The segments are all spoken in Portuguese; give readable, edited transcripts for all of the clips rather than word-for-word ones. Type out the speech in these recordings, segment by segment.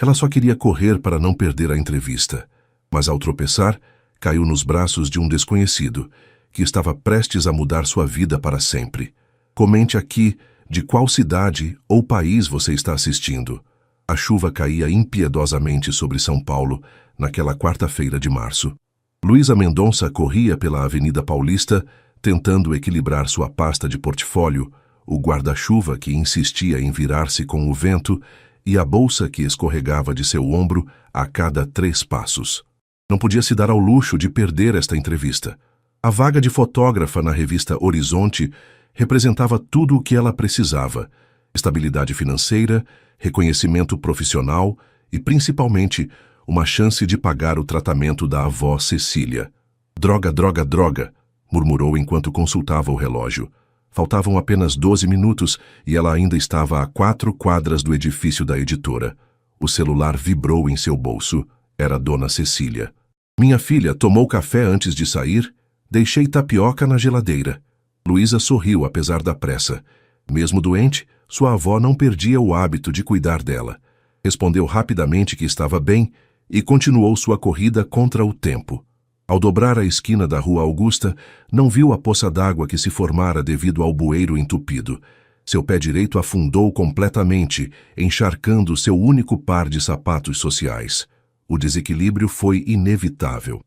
Ela só queria correr para não perder a entrevista, mas ao tropeçar, caiu nos braços de um desconhecido, que estava prestes a mudar sua vida para sempre. Comente aqui de qual cidade ou país você está assistindo. A chuva caía impiedosamente sobre São Paulo naquela quarta-feira de março. Luísa Mendonça corria pela Avenida Paulista, tentando equilibrar sua pasta de portfólio, o guarda-chuva que insistia em virar-se com o vento e a bolsa que escorregava de seu ombro a cada 3 passos. Não podia se dar ao luxo de perder esta entrevista. A vaga de fotógrafa na revista Horizonte representava tudo o que ela precisava: estabilidade financeira, reconhecimento profissional e, principalmente, uma chance de pagar o tratamento da avó Cecília. Droga, droga, droga, murmurou enquanto consultava o relógio. Faltavam apenas 12 minutos e ela ainda estava a 4 quadras do edifício da editora. O celular vibrou em seu bolso. Era Dona Cecília. Minha filha tomou café antes de sair? Deixei tapioca na geladeira. Luísa sorriu apesar da pressa. Mesmo doente, sua avó não perdia o hábito de cuidar dela. Respondeu rapidamente que estava bem e continuou sua corrida contra o tempo. Ao dobrar a esquina da Rua Augusta, não viu a poça d'água que se formara devido ao bueiro entupido. Seu pé direito afundou completamente, encharcando seu único par de sapatos sociais. O desequilíbrio foi inevitável.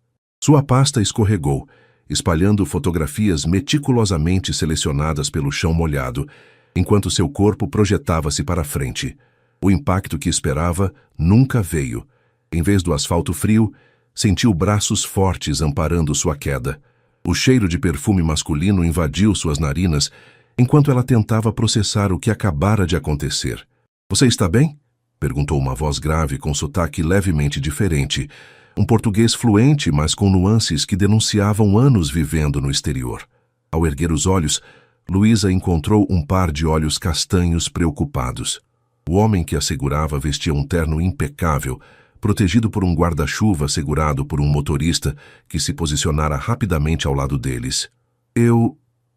Sua pasta escorregou, espalhando fotografias meticulosamente selecionadas pelo chão molhado, enquanto seu corpo projetava-se para frente. O impacto que esperava nunca veio. Em vez do asfalto frio, sentiu braços fortes amparando sua queda. O cheiro de perfume masculino invadiu suas narinas enquanto ela tentava processar o que acabara de acontecer. "Você está bem?" perguntou uma voz grave com sotaque levemente diferente, um português fluente, mas com nuances que denunciavam anos vivendo no exterior. Ao erguer os olhos, Luísa encontrou um par de olhos castanhos preocupados. O homem que a segurava vestia um terno impecável, protegido por um guarda-chuva segurado por um motorista que se posicionara rapidamente ao lado deles.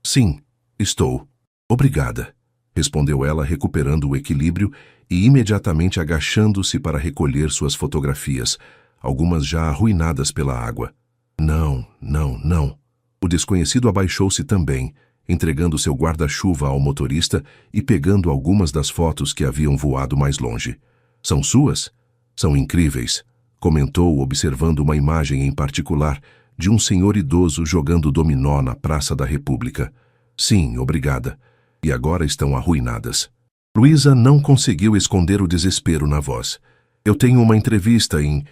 Sim, estou. Obrigada", respondeu ela, recuperando o equilíbrio e imediatamente agachando-se para recolher suas fotografias, algumas já arruinadas pela água. Não. O desconhecido abaixou-se também, entregando seu guarda-chuva ao motorista e pegando algumas das fotos que haviam voado mais longe. "São suas? São incríveis", comentou, observando uma imagem em particular de um senhor idoso jogando dominó na Praça da República. "Sim, obrigada. E agora estão arruinadas." Luísa não conseguiu esconder o desespero na voz. "Eu tenho uma entrevista em..."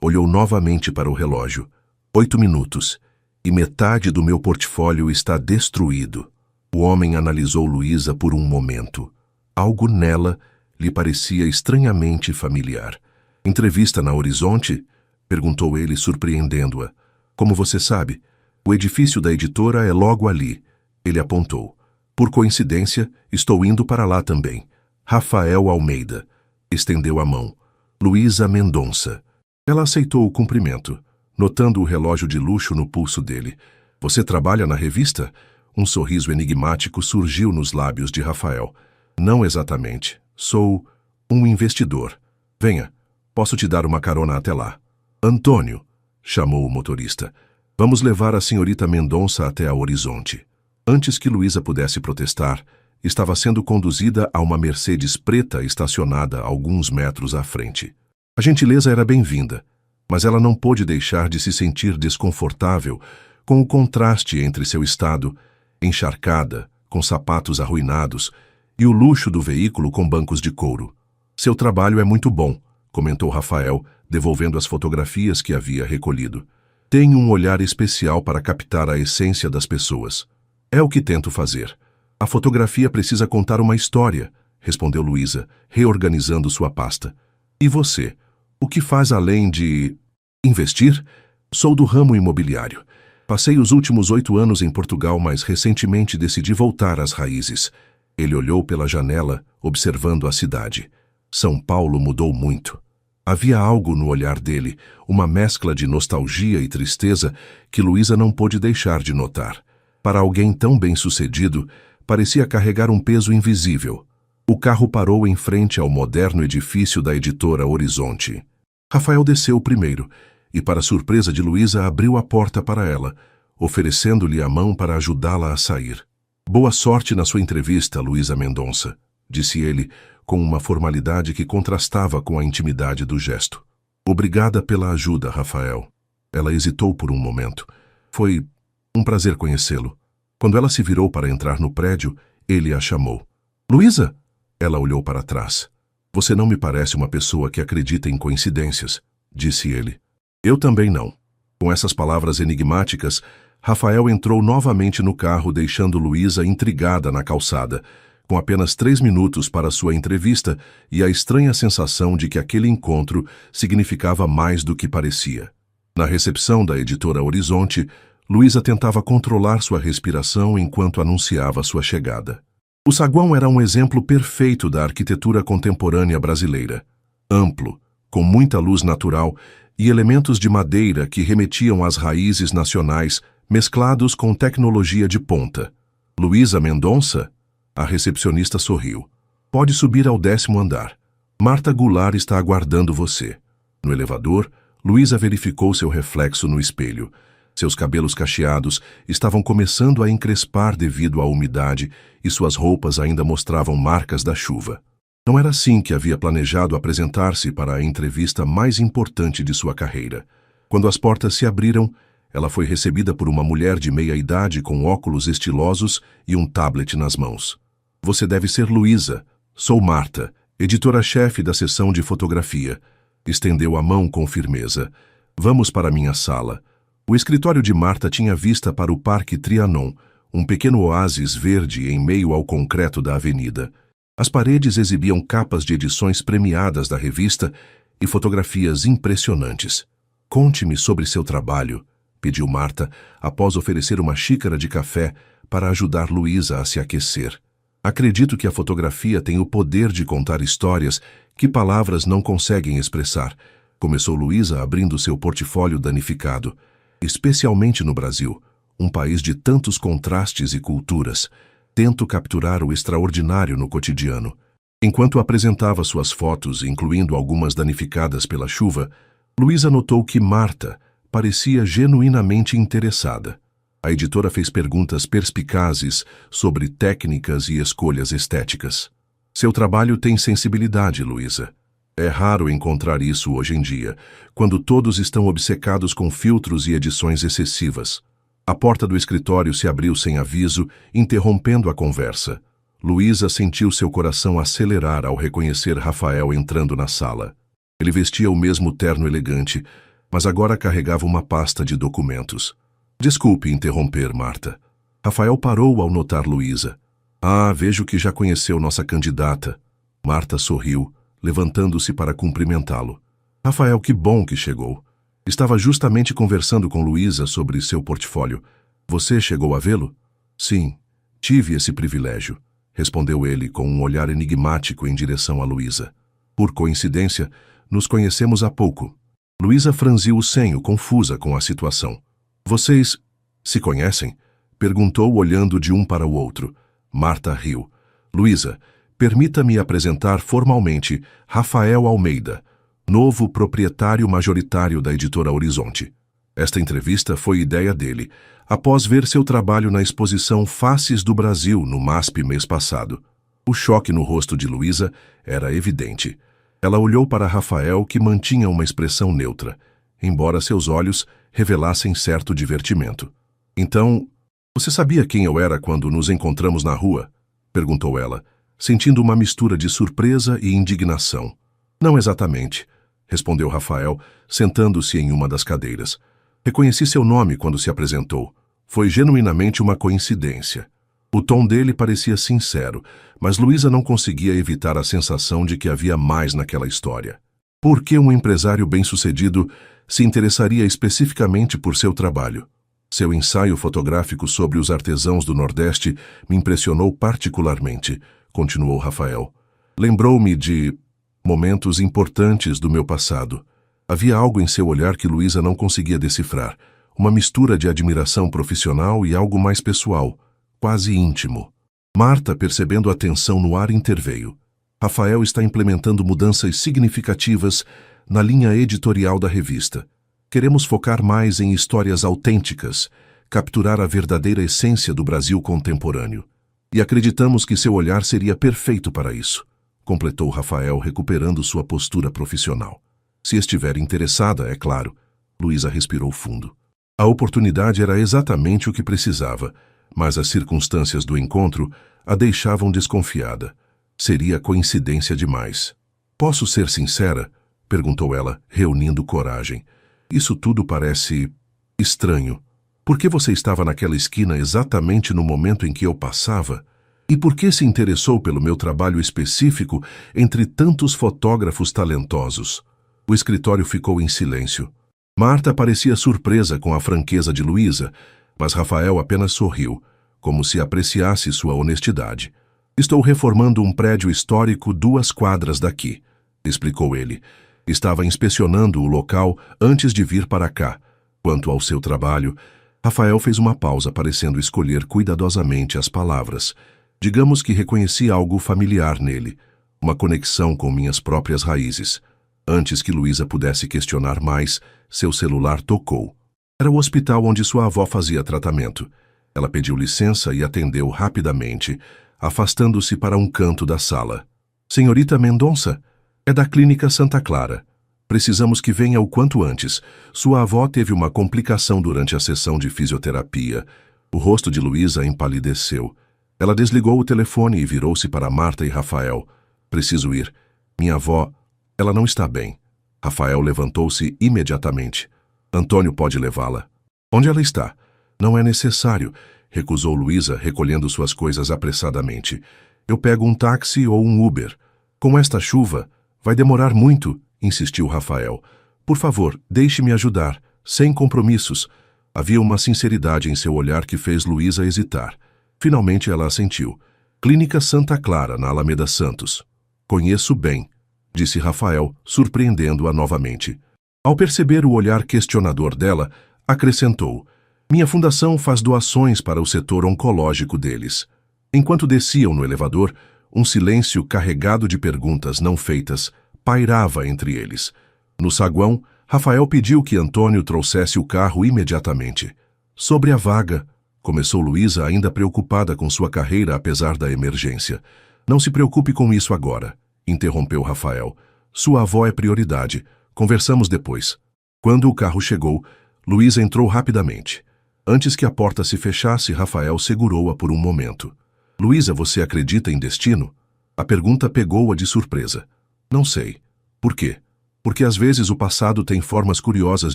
Olhou novamente para o relógio. 8 minutos. "E metade do meu portfólio está destruído." O homem analisou Luísa por um momento. Algo nela lhe parecia estranhamente familiar. "Entrevista na Horizonte?" perguntou ele, surpreendendo-a. "Como você sabe, o edifício da editora é logo ali." Ele apontou. "Por coincidência, estou indo para lá também. Rafael Almeida." Estendeu a mão. "Luísa Mendonça." Ela aceitou o cumprimento, notando o relógio de luxo no pulso dele. "Você trabalha na revista?" Um sorriso enigmático surgiu nos lábios de Rafael. "Não exatamente. Sou um investidor. Venha, posso te dar uma carona até lá." "Antônio", chamou o motorista. "Vamos levar a senhorita Mendonça até a Horizonte." Antes que Luísa pudesse protestar, estava sendo conduzida a uma Mercedes preta estacionada alguns metros à frente. A gentileza era bem-vinda, mas ela não pôde deixar de se sentir desconfortável com o contraste entre seu estado, encharcada, com sapatos arruinados, e o luxo do veículo com bancos de couro. "Seu trabalho é muito bom", comentou Rafael, devolvendo as fotografias que havia recolhido. "Tenho um olhar especial para captar a essência das pessoas. É o que tento fazer." "A fotografia precisa contar uma história", respondeu Luísa, reorganizando sua pasta. "E você? O que faz além de... investir?" "Sou do ramo imobiliário. Passei os últimos 8 anos em Portugal, mas recentemente decidi voltar às raízes." Ele olhou pela janela, observando a cidade. São Paulo mudou muito. Havia algo no olhar dele, uma mescla de nostalgia e tristeza que Luísa não pôde deixar de notar. Para alguém tão bem-sucedido, parecia carregar um peso invisível. O carro parou em frente ao moderno edifício da editora Horizonte. Rafael desceu primeiro e, para surpresa de Luísa, abriu a porta para ela, oferecendo-lhe a mão para ajudá-la a sair. Boa sorte na sua entrevista, Luísa Mendonça, disse ele, com uma formalidade que contrastava com a intimidade do gesto. Obrigada pela ajuda, Rafael. Ela hesitou por um momento. Foi um prazer conhecê-lo. Quando ela se virou para entrar no prédio, ele a chamou. Luísa! Ela olhou para trás. Você não me parece uma pessoa que acredita em coincidências, disse ele. Eu também não. Com essas palavras enigmáticas, Rafael entrou novamente no carro, deixando Luísa intrigada na calçada, com apenas 3 minutos para sua entrevista e a estranha sensação de que aquele encontro significava mais do que parecia. Na recepção da editora Horizonte, Luísa tentava controlar sua respiração enquanto anunciava sua chegada. O saguão era um exemplo perfeito da arquitetura contemporânea brasileira. Amplo, com muita luz natural e elementos de madeira que remetiam às raízes nacionais, mesclados com tecnologia de ponta. Luísa Mendonça? A recepcionista sorriu. Pode subir ao 10º andar. Marta Goulart está aguardando você. No elevador, Luísa verificou seu reflexo no espelho. Seus cabelos cacheados estavam começando a encrespar devido à umidade e suas roupas ainda mostravam marcas da chuva. Não era assim que havia planejado apresentar-se para a entrevista mais importante de sua carreira. Quando as portas se abriram, ela foi recebida por uma mulher de meia-idade com óculos estilosos e um tablet nas mãos. Você deve ser Luísa. Sou Marta, editora-chefe da seção de fotografia. Estendeu a mão com firmeza. Vamos para minha sala. O escritório de Marta tinha vista para o Parque Trianon, um pequeno oásis verde em meio ao concreto da avenida. As paredes exibiam capas de edições premiadas da revista e fotografias impressionantes. Conte-me sobre seu trabalho, pediu Marta, após oferecer uma xícara de café para ajudar Luísa a se aquecer. Acredito que a fotografia tem o poder de contar histórias que palavras não conseguem expressar, começou Luísa abrindo seu portfólio danificado. Especialmente no Brasil, um país de tantos contrastes e culturas, tento capturar o extraordinário no cotidiano. Enquanto apresentava suas fotos, incluindo algumas danificadas pela chuva, Luísa notou que Marta parecia genuinamente interessada. A editora fez perguntas perspicazes sobre técnicas e escolhas estéticas. Seu trabalho tem sensibilidade, Luísa. É raro encontrar isso hoje em dia, quando todos estão obcecados com filtros e edições excessivas. A porta do escritório se abriu sem aviso, interrompendo a conversa. Luísa sentiu seu coração acelerar ao reconhecer Rafael entrando na sala. Ele vestia o mesmo terno elegante, mas agora carregava uma pasta de documentos. Desculpe interromper, Marta. Rafael parou ao notar Luísa. Ah, vejo que já conheceu nossa candidata. Marta sorriu, levantando-se para cumprimentá-lo. Rafael, que bom que chegou. Estava justamente conversando com Luísa sobre seu portfólio. Você chegou a vê-lo? Sim, tive esse privilégio, respondeu ele com um olhar enigmático em direção a Luísa. Por coincidência, nos conhecemos há pouco. Luísa franziu o senho, confusa com a situação. Vocês se conhecem? Perguntou olhando de um para o outro. Marta riu. Luísa, permita-me apresentar formalmente Rafael Almeida, novo proprietário majoritário da editora Horizonte. Esta entrevista foi ideia dele, após ver seu trabalho na exposição Faces do Brasil no MASP mês passado. O choque no rosto de Luísa era evidente. Ela olhou para Rafael, que mantinha uma expressão neutra, embora seus olhos revelassem certo divertimento. Então, você sabia quem eu era quando nos encontramos na rua? Perguntou ela, sentindo uma mistura de surpresa e indignação. Não exatamente, respondeu Rafael, sentando-se em uma das cadeiras. Reconheci seu nome quando se apresentou. Foi genuinamente uma coincidência. O tom dele parecia sincero, mas Luísa não conseguia evitar a sensação de que havia mais naquela história. Por que um empresário bem-sucedido se interessaria especificamente por seu trabalho? Seu ensaio fotográfico sobre os artesãos do Nordeste me impressionou particularmente, continuou Rafael. Lembrou-me de momentos importantes do meu passado. Havia algo em seu olhar que Luísa não conseguia decifrar, uma mistura de admiração profissional e algo mais pessoal, quase íntimo. Marta, percebendo a tensão no ar, interveio. Rafael está implementando mudanças significativas na linha editorial da revista. Queremos focar mais em histórias autênticas, capturar a verdadeira essência do Brasil contemporâneo. E acreditamos que seu olhar seria perfeito para isso, completou Rafael, recuperando sua postura profissional. Se estiver interessada, é claro. Luísa respirou fundo. A oportunidade era exatamente o que precisava, mas as circunstâncias do encontro a deixavam desconfiada. Seria coincidência demais. Posso ser sincera? Perguntou ela, reunindo coragem. Isso tudo parece estranho. Por que você estava naquela esquina exatamente no momento em que eu passava? E por que se interessou pelo meu trabalho específico entre tantos fotógrafos talentosos? O escritório ficou em silêncio. Marta parecia surpresa com a franqueza de Luísa, mas Rafael apenas sorriu, como se apreciasse sua honestidade. Estou reformando um prédio histórico 2 quadras daqui, explicou ele. Estava inspecionando o local antes de vir para cá. Quanto ao seu trabalho, Rafael fez uma pausa, parecendo escolher cuidadosamente as palavras. Digamos que reconheci algo familiar nele, uma conexão com minhas próprias raízes. Antes que Luísa pudesse questionar mais, seu celular tocou. Era o hospital onde sua avó fazia tratamento. Ela pediu licença e atendeu rapidamente, afastando-se para um canto da sala. Senhorita Mendonça, é da Clínica Santa Clara. Precisamos que venha o quanto antes. Sua avó teve uma complicação durante a sessão de fisioterapia. O rosto de Luísa empalideceu. Ela desligou o telefone e virou-se para Marta e Rafael. Preciso ir. Minha avó, ela não está bem. Rafael levantou-se imediatamente. Antônio pode levá-la. Onde ela está? Não é necessário, recusou Luísa, recolhendo suas coisas apressadamente. Eu pego um táxi ou um Uber. Com esta chuva, vai demorar muito, insistiu Rafael. Por favor, deixe-me ajudar, sem compromissos. Havia uma sinceridade em seu olhar que fez Luísa hesitar. Finalmente ela assentiu. Clínica Santa Clara, na Alameda Santos. Conheço bem, disse Rafael, surpreendendo-a novamente. Ao perceber o olhar questionador dela, acrescentou: minha fundação faz doações para o setor oncológico deles. Enquanto desciam no elevador, um silêncio carregado de perguntas não feitas pairava entre eles. No saguão, Rafael pediu que Antônio trouxesse o carro imediatamente. Sobre a vaga, começou Luísa, ainda preocupada com sua carreira apesar da emergência. Não se preocupe com isso agora, interrompeu Rafael. Sua avó é prioridade. Conversamos depois. Quando o carro chegou, Luísa entrou rapidamente. Antes que a porta se fechasse, Rafael segurou-a por um momento. Luísa, você acredita em destino? A pergunta pegou-a de surpresa. Não sei. Por quê? Porque às vezes o passado tem formas curiosas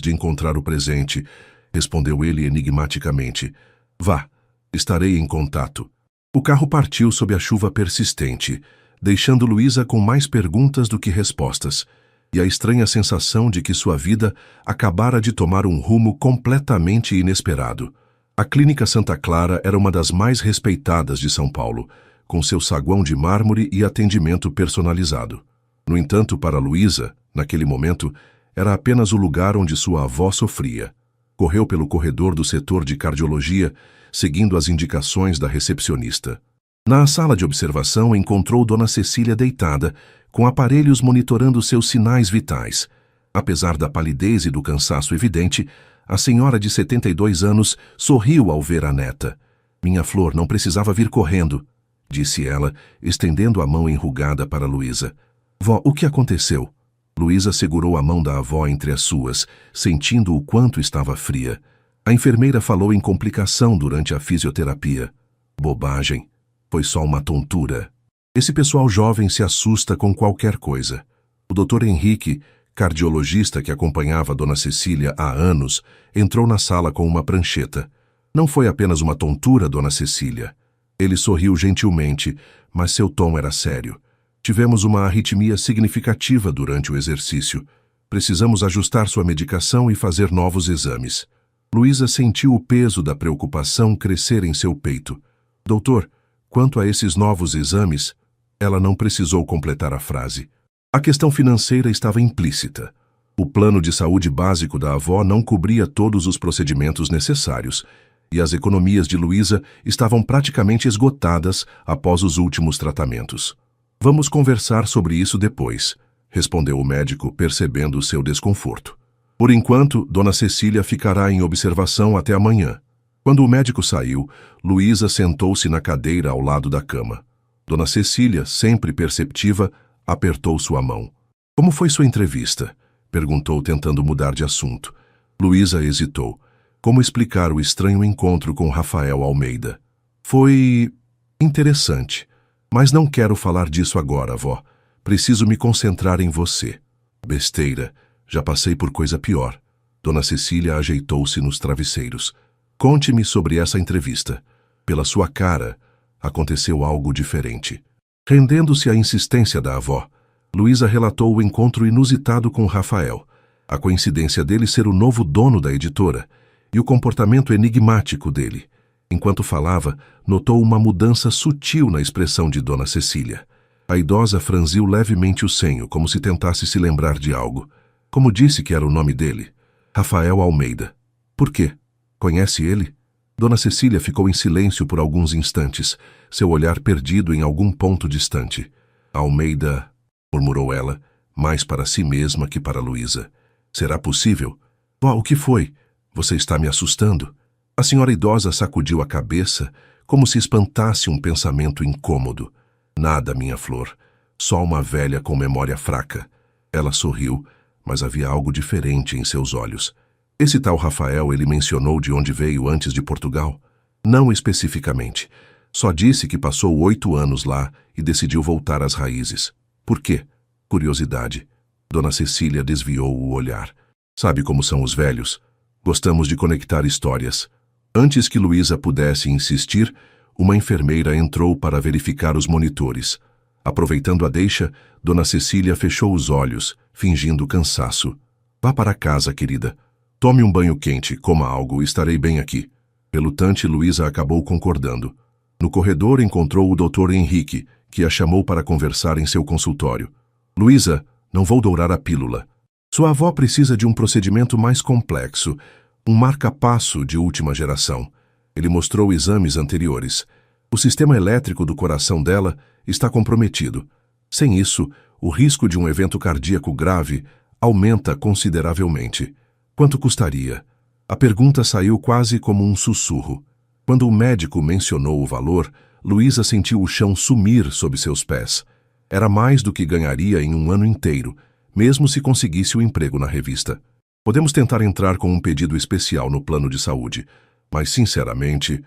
de encontrar o presente, respondeu ele enigmaticamente. Vá, estarei em contato. O carro partiu sob a chuva persistente, deixando Luísa com mais perguntas do que respostas, e a estranha sensação de que sua vida acabara de tomar um rumo completamente inesperado. A Clínica Santa Clara era uma das mais respeitadas de São Paulo, com seu saguão de mármore e atendimento personalizado. No entanto, para Luísa, naquele momento, era apenas o lugar onde sua avó sofria. Correu pelo corredor do setor de cardiologia, seguindo as indicações da recepcionista. Na sala de observação, encontrou Dona Cecília deitada, com aparelhos monitorando seus sinais vitais. Apesar da palidez e do cansaço evidente, a senhora de 72 anos sorriu ao ver a neta. Minha flor não precisava vir correndo, disse ela, estendendo a mão enrugada para Luísa. Vó, o que aconteceu? Luísa segurou a mão da avó entre as suas, sentindo o quanto estava fria. A enfermeira falou em complicação durante a fisioterapia. Bobagem. Foi só uma tontura. Esse pessoal jovem se assusta com qualquer coisa. O Dr. Henrique, cardiologista que acompanhava Dona Cecília há anos, entrou na sala com uma prancheta. Não foi apenas uma tontura, Dona Cecília. Ele sorriu gentilmente, mas seu tom era sério. Tivemos uma arritmia significativa durante o exercício. Precisamos ajustar sua medicação e fazer novos exames. Luísa sentiu o peso da preocupação crescer em seu peito. Doutor, quanto a esses novos exames, ela não precisou completar a frase. A questão financeira estava implícita. O plano de saúde básico da avó não cobria todos os procedimentos necessários, e as economias de Luísa estavam praticamente esgotadas após os últimos tratamentos. Vamos conversar sobre isso depois, respondeu o médico, percebendo seu desconforto. Por enquanto, Dona Cecília ficará em observação até amanhã. Quando o médico saiu, Luísa sentou-se na cadeira ao lado da cama. Dona Cecília, sempre perceptiva, apertou sua mão. Como foi sua entrevista? Perguntou, tentando mudar de assunto. Luísa hesitou. Como explicar o estranho encontro com Rafael Almeida? Foi interessante. Mas não quero falar disso agora, avó. Preciso me concentrar em você. Besteira. Já passei por coisa pior. Dona Cecília ajeitou-se nos travesseiros. Conte-me sobre essa entrevista. Pela sua cara, aconteceu algo diferente. Rendendo-se à insistência da avó, Luísa relatou o encontro inusitado com Rafael, a coincidência dele ser o novo dono da editora e o comportamento enigmático dele. Enquanto falava, notou uma mudança sutil na expressão de Dona Cecília. A idosa franziu levemente o senho, como se tentasse se lembrar de algo. Como disse que era o nome dele? Rafael Almeida. Por quê? Conhece ele? Dona Cecília ficou em silêncio por alguns instantes, seu olhar perdido em algum ponto distante. Almeida, murmurou ela, mais para si mesma que para Luísa. Será possível? Vó, o que foi? Você está me assustando? A senhora idosa sacudiu a cabeça, como se espantasse um pensamento incômodo. Nada, minha flor. Só uma velha com memória fraca. Ela sorriu, mas havia algo diferente em seus olhos. Esse tal Rafael, ele mencionou de onde veio antes de Portugal? Não especificamente. Só disse que passou 8 anos lá e decidiu voltar às raízes. Por quê? Curiosidade. Dona Cecília desviou o olhar. Sabe como são os velhos? Gostamos de conectar histórias. Antes que Luísa pudesse insistir, uma enfermeira entrou para verificar os monitores. Aproveitando a deixa, Dona Cecília fechou os olhos, fingindo cansaço. Vá para casa, querida. Tome um banho quente, coma algo, estarei bem aqui. Relutante, Luísa acabou concordando. No corredor encontrou o Dr. Henrique, que a chamou para conversar em seu consultório. Luísa, não vou dourar a pílula. Sua avó precisa de um procedimento mais complexo, um marca-passo de última geração. Ele mostrou exames anteriores. O sistema elétrico do coração dela está comprometido. Sem isso, o risco de um evento cardíaco grave aumenta consideravelmente. Quanto custaria? A pergunta saiu quase como um sussurro. Quando o médico mencionou o valor, Luísa sentiu o chão sumir sob seus pés. Era mais do que ganharia em um ano inteiro, mesmo se conseguisse o emprego na revista. Podemos tentar entrar com um pedido especial no plano de saúde, mas, sinceramente,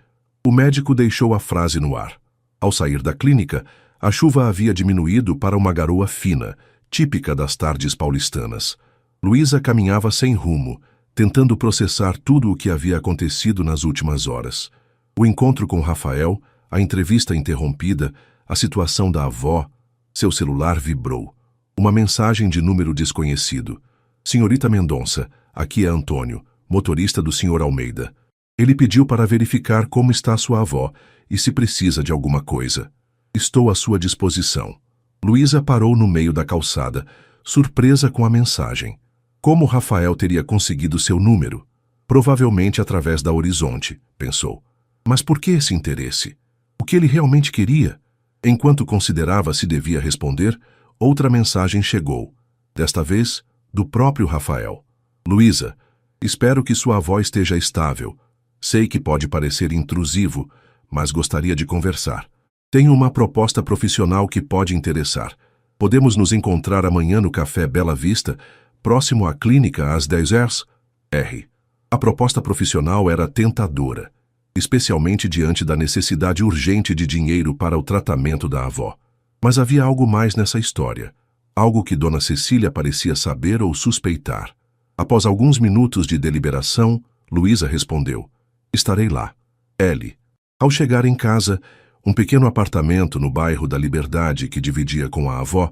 o médico deixou a frase no ar. Ao sair da clínica, a chuva havia diminuído para uma garoa fina, típica das tardes paulistanas. Luísa caminhava sem rumo, tentando processar tudo o que havia acontecido nas últimas horas. O encontro com Rafael, a entrevista interrompida, a situação da avó. Seu celular vibrou. Uma mensagem de número desconhecido. Senhorita Mendonça, aqui é Antônio, motorista do Sr. Almeida. Ele pediu para verificar como está sua avó e se precisa de alguma coisa. Estou à sua disposição. Luísa parou no meio da calçada, surpresa com a mensagem. Como Rafael teria conseguido seu número? Provavelmente através da Horizonte, pensou. Mas por que esse interesse? O que ele realmente queria? Enquanto considerava se devia responder, outra mensagem chegou. Desta vez, do próprio Rafael. Luísa, espero que sua avó esteja estável. Sei que pode parecer intrusivo, mas gostaria de conversar. Tenho uma proposta profissional que pode interessar. Podemos nos encontrar amanhã no Café Bela Vista, próximo à clínica às 10 horas? R. A proposta profissional era tentadora, especialmente diante da necessidade urgente de dinheiro para o tratamento da avó. Mas havia algo mais nessa história, algo que Dona Cecília parecia saber ou suspeitar. Após alguns minutos de deliberação, Luísa respondeu: estarei lá. L. Ao chegar em casa, um pequeno apartamento no bairro da Liberdade que dividia com a avó,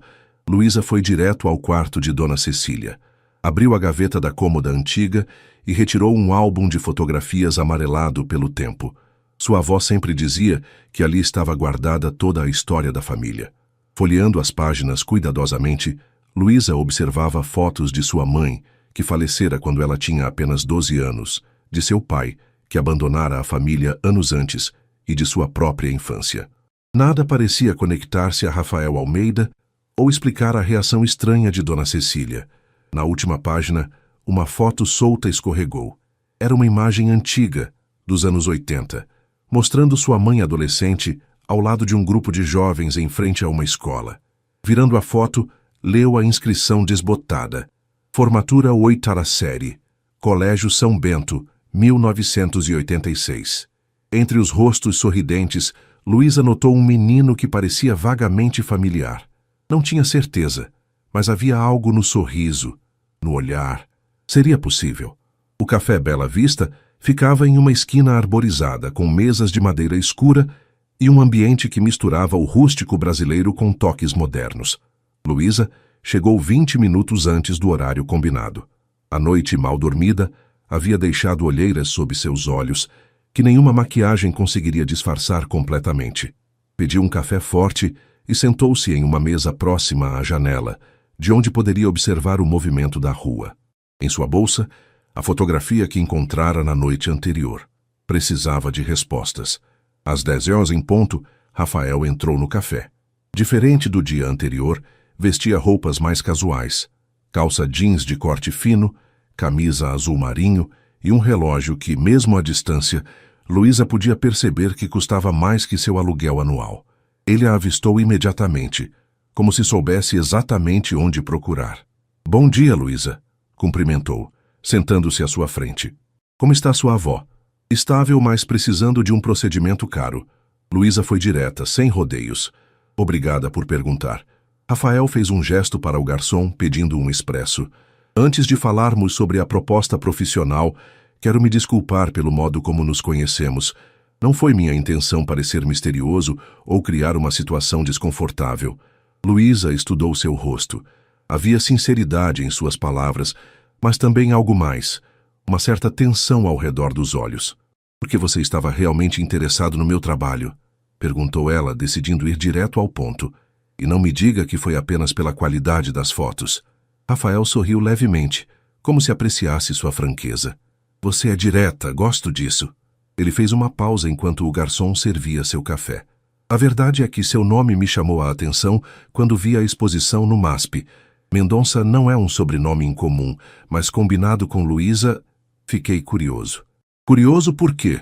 Luísa foi direto ao quarto de Dona Cecília. Abriu a gaveta da cômoda antiga e retirou um álbum de fotografias amarelado pelo tempo. Sua avó sempre dizia que ali estava guardada toda a história da família. Folheando as páginas cuidadosamente, Luísa observava fotos de sua mãe, que falecera quando ela tinha apenas 12 anos, de seu pai, que abandonara a família anos antes e de sua própria infância. Nada parecia conectar-se a Rafael Almeida ou explicar a reação estranha de Dona Cecília. Na última página, uma foto solta escorregou. Era uma imagem antiga, dos anos 80, mostrando sua mãe adolescente ao lado de um grupo de jovens em frente a uma escola. Virando a foto, leu a inscrição desbotada. Formatura 8ª série. Colégio São Bento, 1986. Entre os rostos sorridentes, Luísa notou um menino que parecia vagamente familiar. Não tinha certeza, mas havia algo no sorriso, no olhar. Seria possível. O Café Bela Vista ficava em uma esquina arborizada, com mesas de madeira escura e um ambiente que misturava o rústico brasileiro com toques modernos. Luísa chegou 20 minutos antes do horário combinado. A noite mal dormida havia deixado olheiras sob seus olhos, que nenhuma maquiagem conseguiria disfarçar completamente. Pediu um café forte e sentou-se em uma mesa próxima à janela, de onde poderia observar o movimento da rua. Em sua bolsa, a fotografia que encontrara na noite anterior. Precisava de respostas. Às 10h em ponto, Rafael entrou no café. Diferente do dia anterior, vestia roupas mais casuais. Calça jeans de corte fino, camisa azul marinho e um relógio que, mesmo à distância, Luísa podia perceber que custava mais que seu aluguel anual. Ele a avistou imediatamente, como se soubesse exatamente onde procurar. "Bom dia, Luísa", cumprimentou, sentando-se à sua frente. "Como está sua avó?" "Estável, mas precisando de um procedimento caro." Luísa foi direta, sem rodeios. "Obrigada por perguntar." Rafael fez um gesto para o garçom, pedindo um expresso. "Antes de falarmos sobre a proposta profissional, quero me desculpar pelo modo como nos conhecemos. Não foi minha intenção parecer misterioso ou criar uma situação desconfortável." Luísa estudou seu rosto. Havia sinceridade em suas palavras, mas também algo mais, uma certa tensão ao redor dos olhos. "Por que você estava realmente interessado no meu trabalho?" perguntou ela, decidindo ir direto ao ponto. "E não me diga que foi apenas pela qualidade das fotos." Rafael sorriu levemente, como se apreciasse sua franqueza. "Você é direta, gosto disso." Ele fez uma pausa enquanto o garçom servia seu café. "A verdade é que seu nome me chamou a atenção quando vi a exposição no MASP. Mendonça não é um sobrenome incomum, mas combinado com Luísa, fiquei curioso." "Curioso por quê?"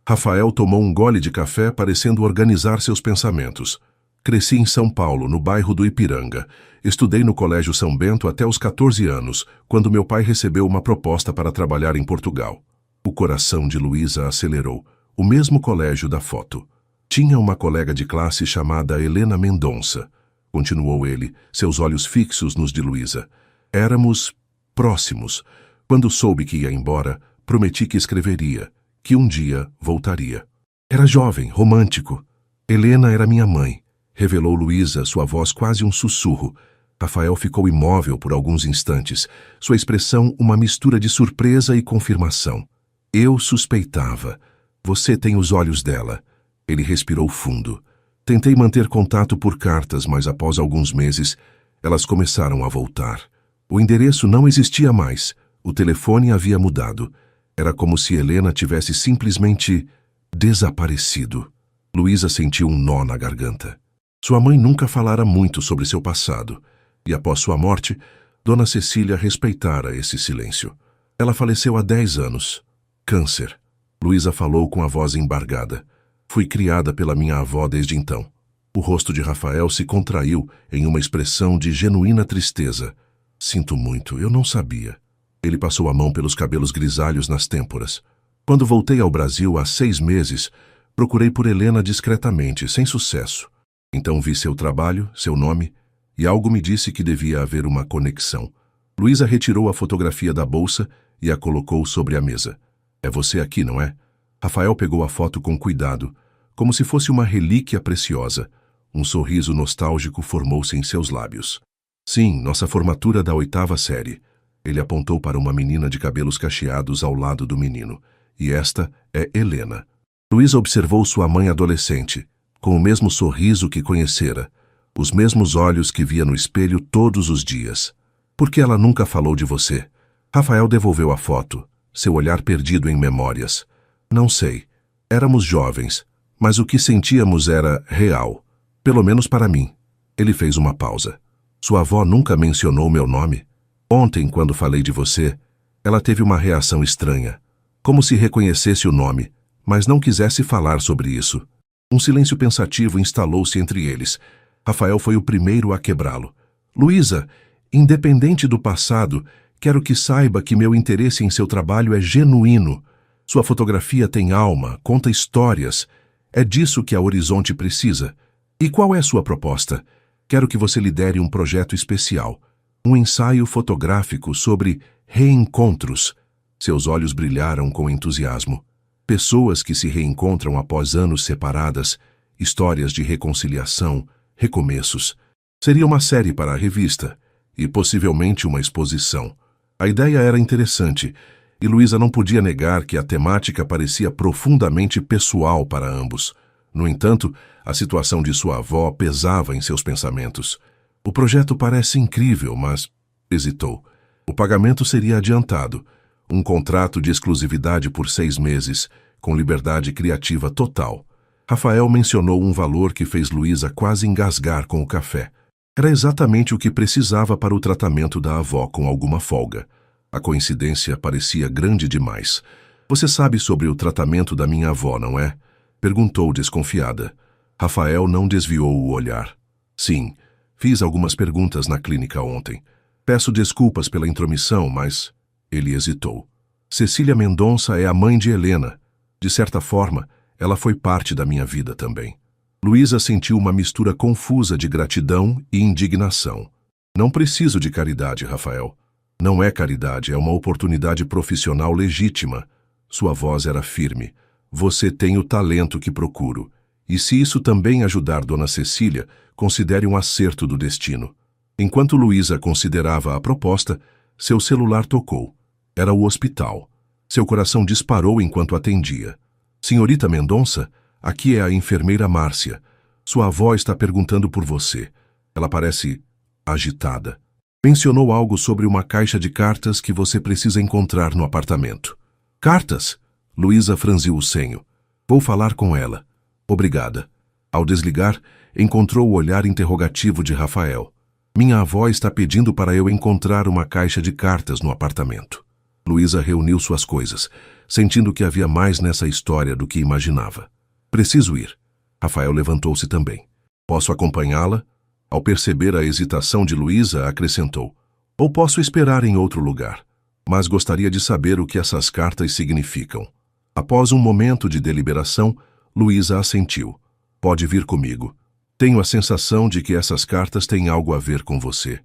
Rafael tomou um gole de café, parecendo organizar seus pensamentos. "Cresci em São Paulo, no bairro do Ipiranga. Estudei no Colégio São Bento até os 14 anos, quando meu pai recebeu uma proposta para trabalhar em Portugal." O coração de Luísa acelerou. O mesmo colégio da foto. "Tinha uma colega de classe chamada Helena Mendonça", continuou ele, seus olhos fixos nos de Luísa. "Éramos próximos. Quando soube que ia embora, prometi que escreveria, que um dia voltaria. Era jovem, romântico. Helena era minha mãe", revelou Luísa, sua voz quase um sussurro. Rafael ficou imóvel por alguns instantes, sua expressão uma mistura de surpresa e confirmação. "Eu suspeitava. Você tem os olhos dela." Ele respirou fundo. "Tentei manter contato por cartas, mas após alguns meses, elas começaram a voltar. O endereço não existia mais. O telefone havia mudado. Era como se Helena tivesse simplesmente desaparecido." Luísa sentiu um nó na garganta. Sua mãe nunca falara muito sobre seu passado, e após sua morte, Dona Cecília respeitara esse silêncio. Ela faleceu há 10 anos. Câncer. Luísa falou com a voz embargada. "Fui criada pela minha avó desde então." O rosto de Rafael se contraiu em uma expressão de genuína tristeza. "Sinto muito, eu não sabia." Ele passou a mão pelos cabelos grisalhos nas têmporas. "Quando voltei ao Brasil há 6 meses, procurei por Helena discretamente, sem sucesso. Então vi seu trabalho, seu nome, e algo me disse que devia haver uma conexão." Luísa retirou a fotografia da bolsa e a colocou sobre a mesa. "É você aqui, não é?" Rafael pegou a foto com cuidado, como se fosse uma relíquia preciosa. Um sorriso nostálgico formou-se em seus lábios. "Sim, nossa formatura da 8ª série." Ele apontou para uma menina de cabelos cacheados ao lado do menino. "E esta é Helena." Luísa observou sua mãe adolescente, com o mesmo sorriso que conhecera, os mesmos olhos que via no espelho todos os dias. "Por que ela nunca falou de você?" Rafael devolveu a foto, seu olhar perdido em memórias. Não sei. Éramos jovens, mas o que sentíamos era real. Pelo menos para mim. Ele fez uma pausa. Sua avó nunca mencionou meu nome? Ontem, quando falei de você, ela teve uma reação estranha. Como se reconhecesse o nome, mas não quisesse falar sobre isso. Um silêncio pensativo instalou-se entre eles. Rafael foi o primeiro a quebrá-lo. Luísa, independente do passado, quero que saiba que meu interesse em seu trabalho é genuíno. Sua fotografia tem alma, conta histórias. É disso que a Horizonte precisa. E qual é sua proposta? Quero que você lidere um projeto especial. Um ensaio fotográfico sobre reencontros. Seus olhos brilharam com entusiasmo. Pessoas que se reencontram após anos separadas, histórias de reconciliação, recomeços. Seria uma série para a revista e possivelmente uma exposição. A ideia era interessante e Luísa não podia negar que a temática parecia profundamente pessoal para ambos. No entanto, a situação de sua avó pesava em seus pensamentos. O projeto parece incrível, mas hesitou. O pagamento seria adiantado. Um contrato de exclusividade por 6 meses, com liberdade criativa total. Rafael mencionou um valor que fez Luísa quase engasgar com o café. Era exatamente o que precisava para o tratamento da avó com alguma folga. A coincidência parecia grande demais. Você sabe sobre o tratamento da minha avó, não é? Perguntou desconfiada. Rafael não desviou o olhar. Sim, fiz algumas perguntas na clínica ontem. Peço desculpas pela intromissão, mas... Ele hesitou. Cecília Mendonça é a mãe de Helena. De certa forma, ela foi parte da minha vida também. Luísa sentiu uma mistura confusa de gratidão e indignação. Não preciso de caridade, Rafael. Não é caridade, é uma oportunidade profissional legítima. Sua voz era firme. Você tem o talento que procuro. E se isso também ajudar Dona Cecília, considere um acerto do destino. Enquanto Luísa considerava a proposta, seu celular tocou. Era o hospital. Seu coração disparou enquanto atendia. Senhorita Mendonça, aqui é a enfermeira Márcia. Sua avó está perguntando por você. Ela parece agitada. Mencionou algo sobre uma caixa de cartas que você precisa encontrar no apartamento. Cartas? Luísa franziu o senho. Vou falar com ela. Obrigada. Ao desligar, encontrou o olhar interrogativo de Rafael. Minha avó está pedindo para eu encontrar uma caixa de cartas no apartamento. Luísa reuniu suas coisas, sentindo que havia mais nessa história do que imaginava. Preciso ir. Rafael levantou-se também. Posso acompanhá-la? Ao perceber a hesitação de Luísa, acrescentou. Ou posso esperar em outro lugar. Mas gostaria de saber o que essas cartas significam. Após um momento de deliberação, Luísa assentiu. Pode vir comigo. Tenho a sensação de que essas cartas têm algo a ver com você.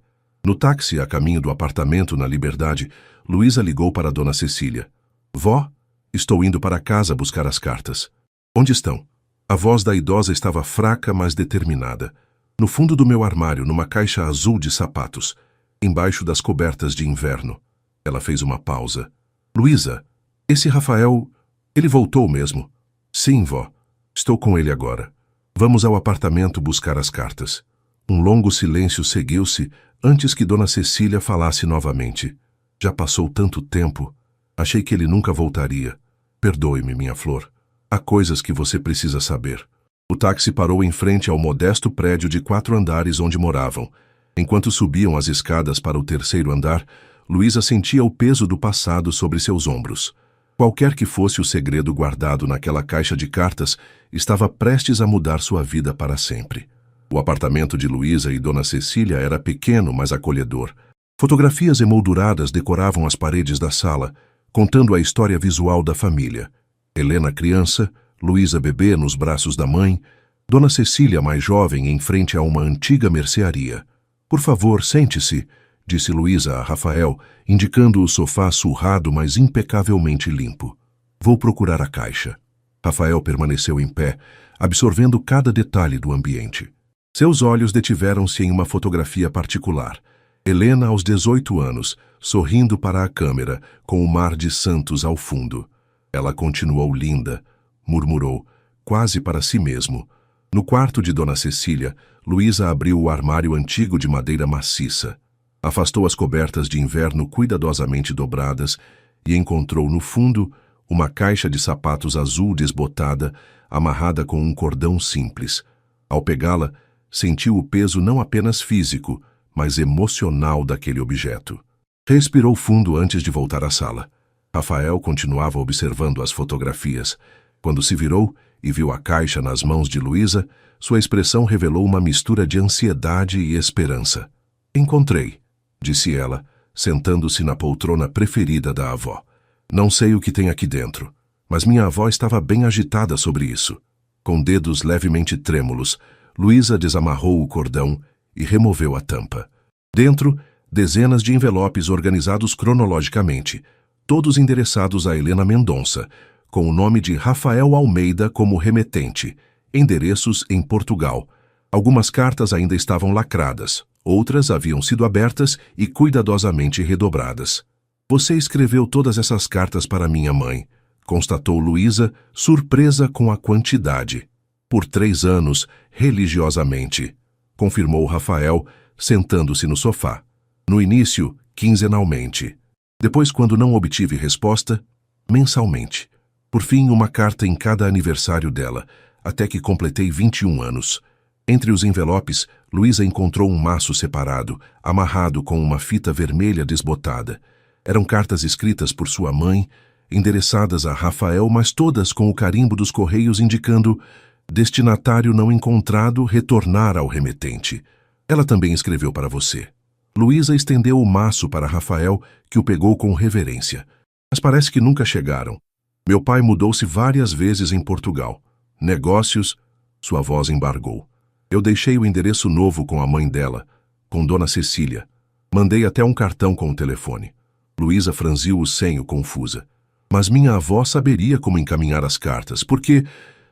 No táxi, a caminho do apartamento na Liberdade, Luísa ligou para Dona Cecília. Vó, estou indo para casa buscar as cartas. Onde estão? A voz da idosa estava fraca, mas determinada. No fundo do meu armário, numa caixa azul de sapatos, embaixo das cobertas de inverno. Ela fez uma pausa. Luísa, esse Rafael, ele voltou mesmo? Sim, vó. Estou com ele agora. Vamos ao apartamento buscar as cartas. Um longo silêncio seguiu-se antes que Dona Cecília falasse novamente. Já passou tanto tempo. Achei que ele nunca voltaria. Perdoe-me, minha flor. Há coisas que você precisa saber. O táxi parou em frente ao modesto prédio de 4 andares onde moravam. Enquanto subiam as escadas para o 3º andar, Luísa sentia o peso do passado sobre seus ombros. Qualquer que fosse o segredo guardado naquela caixa de cartas, estava prestes a mudar sua vida para sempre. O apartamento de Luísa e Dona Cecília era pequeno, mas acolhedor. Fotografias emolduradas decoravam as paredes da sala, contando a história visual da família. Helena criança, Luísa bebê nos braços da mãe, Dona Cecília mais jovem em frente a uma antiga mercearia. Por favor, sente-se, disse Luísa a Rafael, indicando o sofá surrado, mas impecavelmente limpo. Vou procurar a caixa. Rafael permaneceu em pé, absorvendo cada detalhe do ambiente. Seus olhos detiveram-se em uma fotografia particular. Helena aos 18 anos, sorrindo para a câmera, com o mar de Santos ao fundo. Ela continuou linda, murmurou, quase para si mesmo. No quarto de Dona Cecília, Luísa abriu o armário antigo de madeira maciça. Afastou as cobertas de inverno cuidadosamente dobradas e encontrou no fundo uma caixa de sapatos azul desbotada, amarrada com um cordão simples. Ao pegá-la, sentiu o peso não apenas físico, mas emocional daquele objeto. Respirou fundo antes de voltar à sala. Rafael continuava observando as fotografias. Quando se virou e viu a caixa nas mãos de Luísa, sua expressão revelou uma mistura de ansiedade e esperança. Encontrei, disse ela, sentando-se na poltrona preferida da avó. Não sei o que tem aqui dentro, mas minha avó estava bem agitada sobre isso. Com dedos levemente trêmulos, Luísa desamarrou o cordão e removeu a tampa. Dentro, dezenas de envelopes organizados cronologicamente, todos endereçados a Helena Mendonça, com o nome de Rafael Almeida como remetente, endereços em Portugal. Algumas cartas ainda estavam lacradas, outras haviam sido abertas e cuidadosamente redobradas. Você escreveu todas essas cartas para minha mãe, constatou Luísa, surpresa com a quantidade. Por 3 anos, religiosamente, confirmou Rafael, sentando-se no sofá. No início, quinzenalmente. Depois, quando não obtive resposta, mensalmente. Por fim, uma carta em cada aniversário dela, até que completei 21 anos. Entre os envelopes, Luísa encontrou um maço separado, amarrado com uma fita vermelha desbotada. Eram cartas escritas por sua mãe, endereçadas a Rafael, mas todas com o carimbo dos correios indicando destinatário não encontrado, retornar ao remetente. Ela também escreveu para você. Luísa estendeu o maço para Rafael, que o pegou com reverência. Mas parece que nunca chegaram. Meu pai mudou-se várias vezes em Portugal. Negócios, sua voz embargou. Eu deixei o endereço novo com a mãe dela, com Dona Cecília. Mandei até um cartão com o telefone. Luísa franziu o senho, confusa. Mas minha avó saberia como encaminhar as cartas, porque,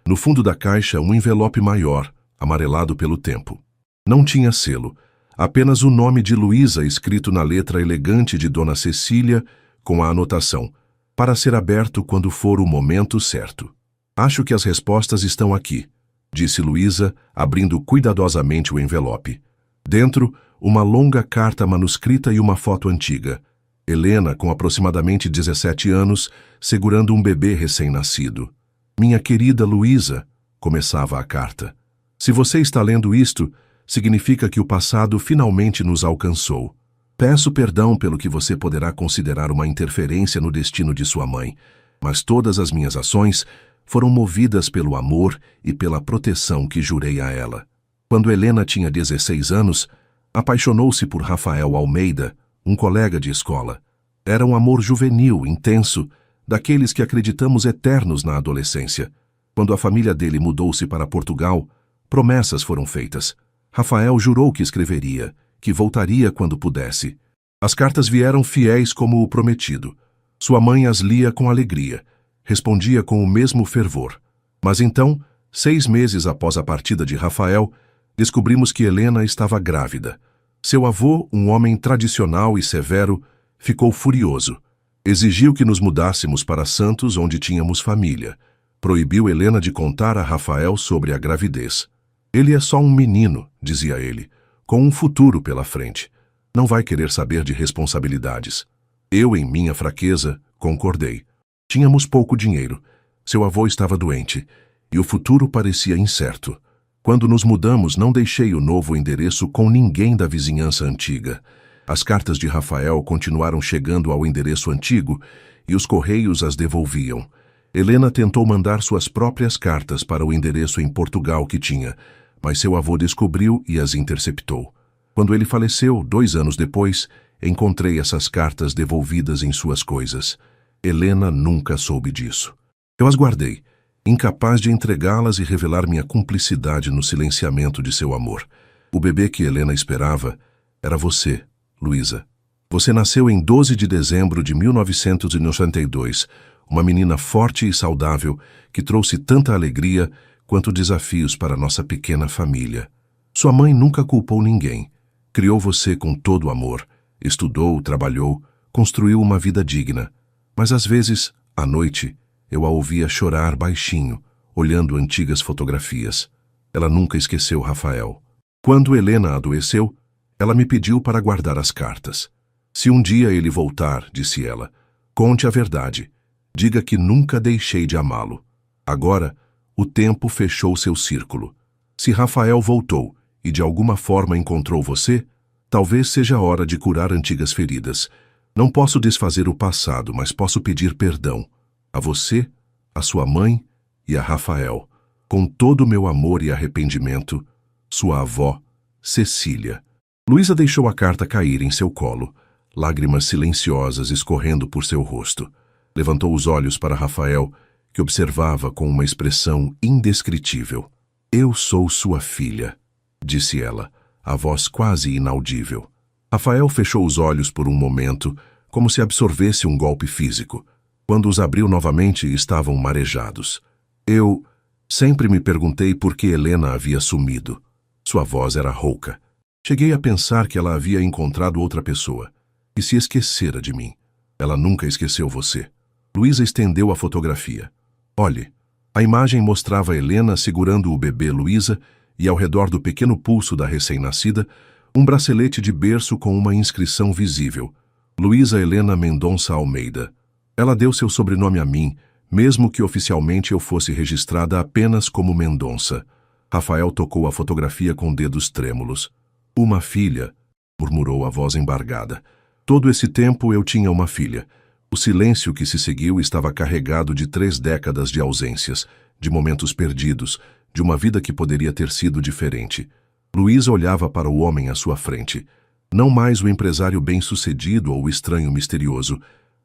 no fundo da caixa, um envelope maior, amarelado pelo tempo. Não tinha selo, apenas o nome de Luísa escrito na letra elegante de Dona Cecília, com a anotação, para ser aberto quando for o momento certo. Acho que as respostas estão aqui, disse Luísa, abrindo cuidadosamente o envelope. Dentro, uma longa carta manuscrita e uma foto antiga. Helena, com aproximadamente 17 anos, segurando um bebê recém-nascido. Minha querida Luísa, começava a carta. Se você está lendo isto, significa que o passado finalmente nos alcançou. Peço perdão pelo que você poderá considerar uma interferência no destino de sua mãe, mas todas as minhas ações foram movidas pelo amor e pela proteção que jurei a ela. Quando Helena tinha 16 anos, apaixonou-se por Rafael Almeida, um colega de escola. Era um amor juvenil, intenso, daqueles que acreditamos eternos na adolescência. Quando a família dele mudou-se para Portugal, promessas foram feitas. Rafael jurou que escreveria, que voltaria quando pudesse. As cartas vieram fiéis como o prometido. Sua mãe as lia com alegria, respondia com o mesmo fervor. Mas então, 6 meses após a partida de Rafael, descobrimos que Helena estava grávida. Seu avô, um homem tradicional e severo, ficou furioso. Exigiu que nos mudássemos para Santos, onde tínhamos família. Proibiu Helena de contar a Rafael sobre a gravidez. Ele é só um menino, dizia ele, com um futuro pela frente. Não vai querer saber de responsabilidades. Eu, em minha fraqueza, concordei. Tínhamos pouco dinheiro. Seu avô estava doente, e o futuro parecia incerto. Quando nos mudamos, não deixei o novo endereço com ninguém da vizinhança antiga. As cartas de Rafael continuaram chegando ao endereço antigo e os correios as devolviam. Helena tentou mandar suas próprias cartas para o endereço em Portugal que tinha, mas seu avô descobriu e as interceptou. Quando ele faleceu, 2 anos depois, encontrei essas cartas devolvidas em suas coisas. Helena nunca soube disso. Eu as guardei, incapaz de entregá-las e revelar minha cumplicidade no silenciamento de seu amor. O bebê que Helena esperava era você, Luísa. Você nasceu em 12 de dezembro de 1992, uma menina forte e saudável que trouxe tanta alegria quanto desafios para nossa pequena família. Sua mãe nunca culpou ninguém. Criou você com todo amor, estudou, trabalhou, construiu uma vida digna. Mas às vezes, à noite, eu a ouvia chorar baixinho, olhando antigas fotografias. Ela nunca esqueceu Rafael. Quando Helena adoeceu, ela me pediu para guardar as cartas. Se um dia ele voltar, disse ela, conte a verdade. Diga que nunca deixei de amá-lo. Agora, o tempo fechou seu círculo. Se Rafael voltou e de alguma forma encontrou você, talvez seja a hora de curar antigas feridas. Não posso desfazer o passado, mas posso pedir perdão. A você, a sua mãe e a Rafael. Com todo o meu amor e arrependimento, sua avó, Cecília. Luísa deixou a carta cair em seu colo, lágrimas silenciosas escorrendo por seu rosto. Levantou os olhos para Rafael, que observava com uma expressão indescritível. Eu sou sua filha, disse ela, a voz quase inaudível. Rafael fechou os olhos por um momento, como se absorvesse um golpe físico. Quando os abriu novamente, estavam marejados. Eu sempre me perguntei por que Helena havia sumido. Sua voz era rouca. Cheguei a pensar que ela havia encontrado outra pessoa, que se esquecera de mim. Ela nunca esqueceu você. Luísa estendeu a fotografia. Olhe, a imagem mostrava Helena segurando o bebê Luísa e ao redor do pequeno pulso da recém-nascida, um bracelete de berço com uma inscrição visível. Luísa Helena Mendonça Almeida. Ela deu seu sobrenome a mim, mesmo que oficialmente eu fosse registrada apenas como Mendonça. Rafael tocou a fotografia com dedos trêmulos. Uma filha, murmurou a voz embargada. Todo esse tempo eu tinha uma filha. O silêncio que se seguiu estava carregado de 3 décadas de ausências, de momentos perdidos, de uma vida que poderia ter sido diferente. Luísa olhava para o homem à sua frente. Não mais o empresário bem-sucedido ou o estranho misterioso,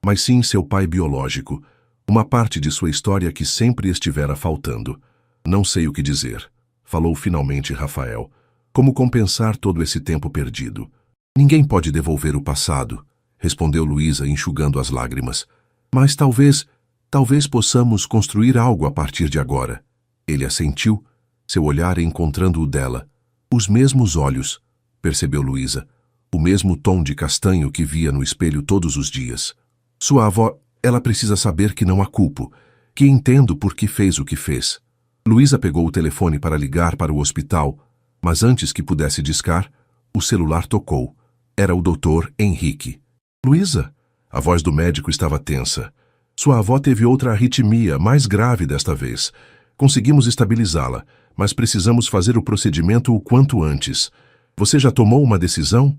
mas sim seu pai biológico, uma parte de sua história que sempre estivera faltando. Não sei o que dizer, falou finalmente Rafael. Como compensar todo esse tempo perdido? Ninguém pode devolver o passado, respondeu Luísa, enxugando as lágrimas. Mas talvez possamos construir algo a partir de agora. Ele assentiu, seu olhar encontrando o dela. Os mesmos olhos, percebeu Luísa, o mesmo tom de castanho que via no espelho todos os dias. Sua avó, ela precisa saber que não a culpo, que entendo por que fez o que fez. Luísa pegou o telefone para ligar para o hospital, mas antes que pudesse discar, o celular tocou. Era o Dr. Henrique. Luísa? A voz do médico estava tensa. Sua avó teve outra arritmia, mais grave desta vez. Conseguimos estabilizá-la, mas precisamos fazer o procedimento o quanto antes. Você já tomou uma decisão?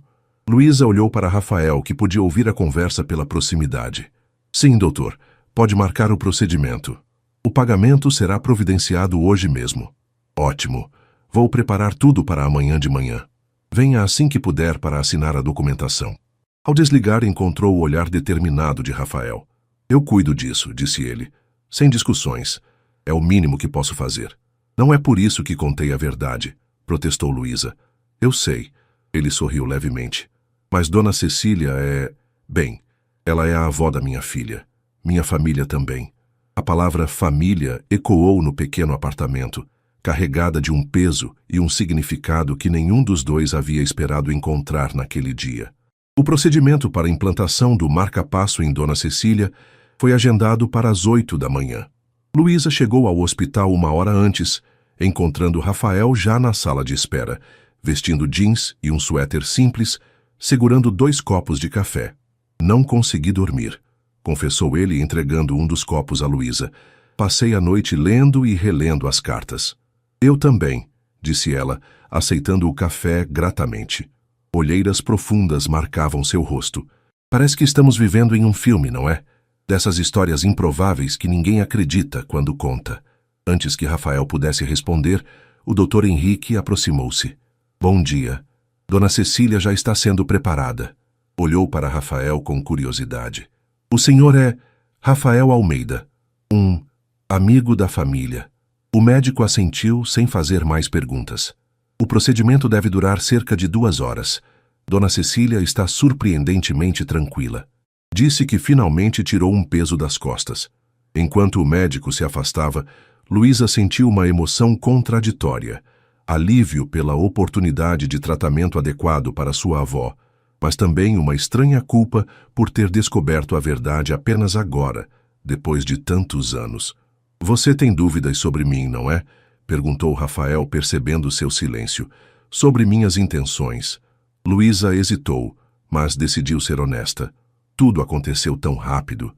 Luísa olhou para Rafael, que podia ouvir a conversa pela proximidade. Sim, doutor. Pode marcar o procedimento. O pagamento será providenciado hoje mesmo. Ótimo. Vou preparar tudo para amanhã de manhã. Venha assim que puder para assinar a documentação. Ao desligar, encontrou o olhar determinado de Rafael. Eu cuido disso, disse ele. Sem discussões. É o mínimo que posso fazer. Não é por isso que contei a verdade, protestou Luísa. Eu sei. Ele sorriu levemente. Mas Dona Cecília é... Bem, ela é a avó da minha filha. Minha família também. A palavra família ecoou no pequeno apartamento, carregada de um peso e um significado que nenhum dos dois havia esperado encontrar naquele dia. O procedimento para a implantação do marca-passo em Dona Cecília foi agendado para as 8 da manhã. Luísa chegou ao hospital 1 hora antes, encontrando Rafael já na sala de espera, vestindo jeans e um suéter simples, segurando 2 copos de café. Não consegui dormir, confessou ele entregando um dos copos a Luísa. Passei a noite lendo e relendo as cartas. Eu também, disse ela, aceitando o café gratamente. Olheiras profundas marcavam seu rosto. Parece que estamos vivendo em um filme, não é? Dessas histórias improváveis que ninguém acredita quando conta. Antes que Rafael pudesse responder, o Dr. Henrique aproximou-se. Bom dia. Dona Cecília já está sendo preparada. Olhou para Rafael com curiosidade. O senhor é Rafael Almeida, um amigo da família. O médico assentiu sem fazer mais perguntas. O procedimento deve durar cerca de 2 horas. Dona Cecília está surpreendentemente tranquila. Disse que finalmente tirou um peso das costas. Enquanto o médico se afastava, Luísa sentiu uma emoção contraditória. Alívio pela oportunidade de tratamento adequado para sua avó, mas também uma estranha culpa por ter descoberto a verdade apenas agora, depois de tantos anos. Você tem dúvidas sobre mim, não é? Perguntou Rafael, percebendo seu silêncio. Sobre minhas intenções. Luísa hesitou, mas decidiu ser honesta. Tudo aconteceu tão rápido.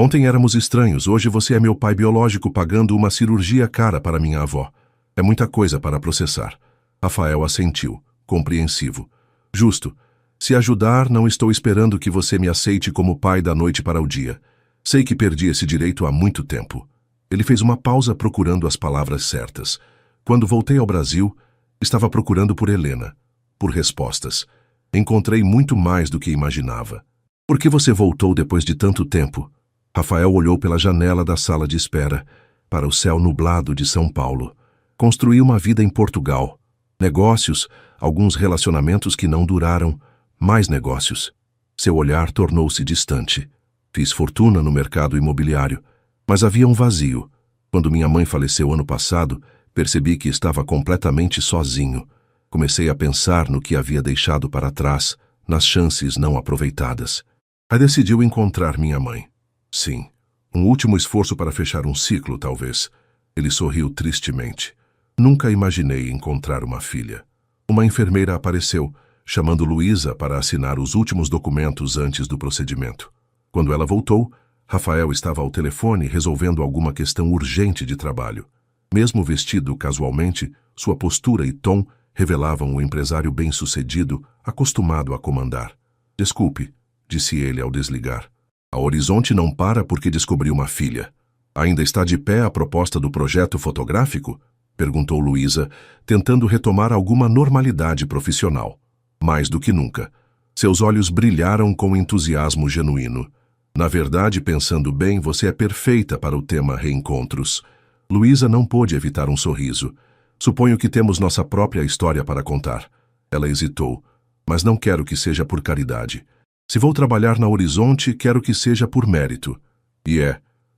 Ontem éramos estranhos, hoje você é meu pai biológico pagando uma cirurgia cara para minha avó. É muita coisa para processar. Rafael assentiu, compreensivo. Justo. Se ajudar, não estou esperando que você me aceite como pai da noite para o dia. Sei que perdi esse direito há muito tempo. Ele fez uma pausa procurando as palavras certas. Quando voltei ao Brasil, estava procurando por Helena, por respostas. Encontrei muito mais do que imaginava. Por que você voltou depois de tanto tempo? Rafael olhou pela janela da sala de espera, para o céu nublado de São Paulo. Construí uma vida em Portugal. Negócios, alguns relacionamentos que não duraram, mais negócios. Seu olhar tornou-se distante. Fiz fortuna no mercado imobiliário, mas havia um vazio. Quando minha mãe faleceu ano passado, percebi que estava completamente sozinho. Comecei a pensar no que havia deixado para trás, nas chances não aproveitadas. Aí decidiu encontrar minha mãe. Sim, um último esforço para fechar um ciclo, talvez. Ele sorriu tristemente. Nunca imaginei encontrar uma filha. Uma enfermeira apareceu, chamando Luísa para assinar os últimos documentos antes do procedimento. Quando ela voltou, Rafael estava ao telefone resolvendo alguma questão urgente de trabalho. Mesmo vestido casualmente, sua postura e tom revelavam um empresário bem-sucedido, acostumado a comandar. Desculpe, disse ele ao desligar. A Horizonte não para porque descobriu uma filha. Ainda está de pé a proposta do projeto fotográfico? Perguntou Luísa, tentando retomar alguma normalidade profissional. Mais do que nunca. Seus olhos brilharam com entusiasmo genuíno. Na verdade, pensando bem, você é perfeita para o tema reencontros. Luísa não pôde evitar um sorriso. Suponho que temos nossa própria história para contar. Ela hesitou. Mas não quero que seja por caridade. Se vou trabalhar na Horizonte, quero que seja por mérito. E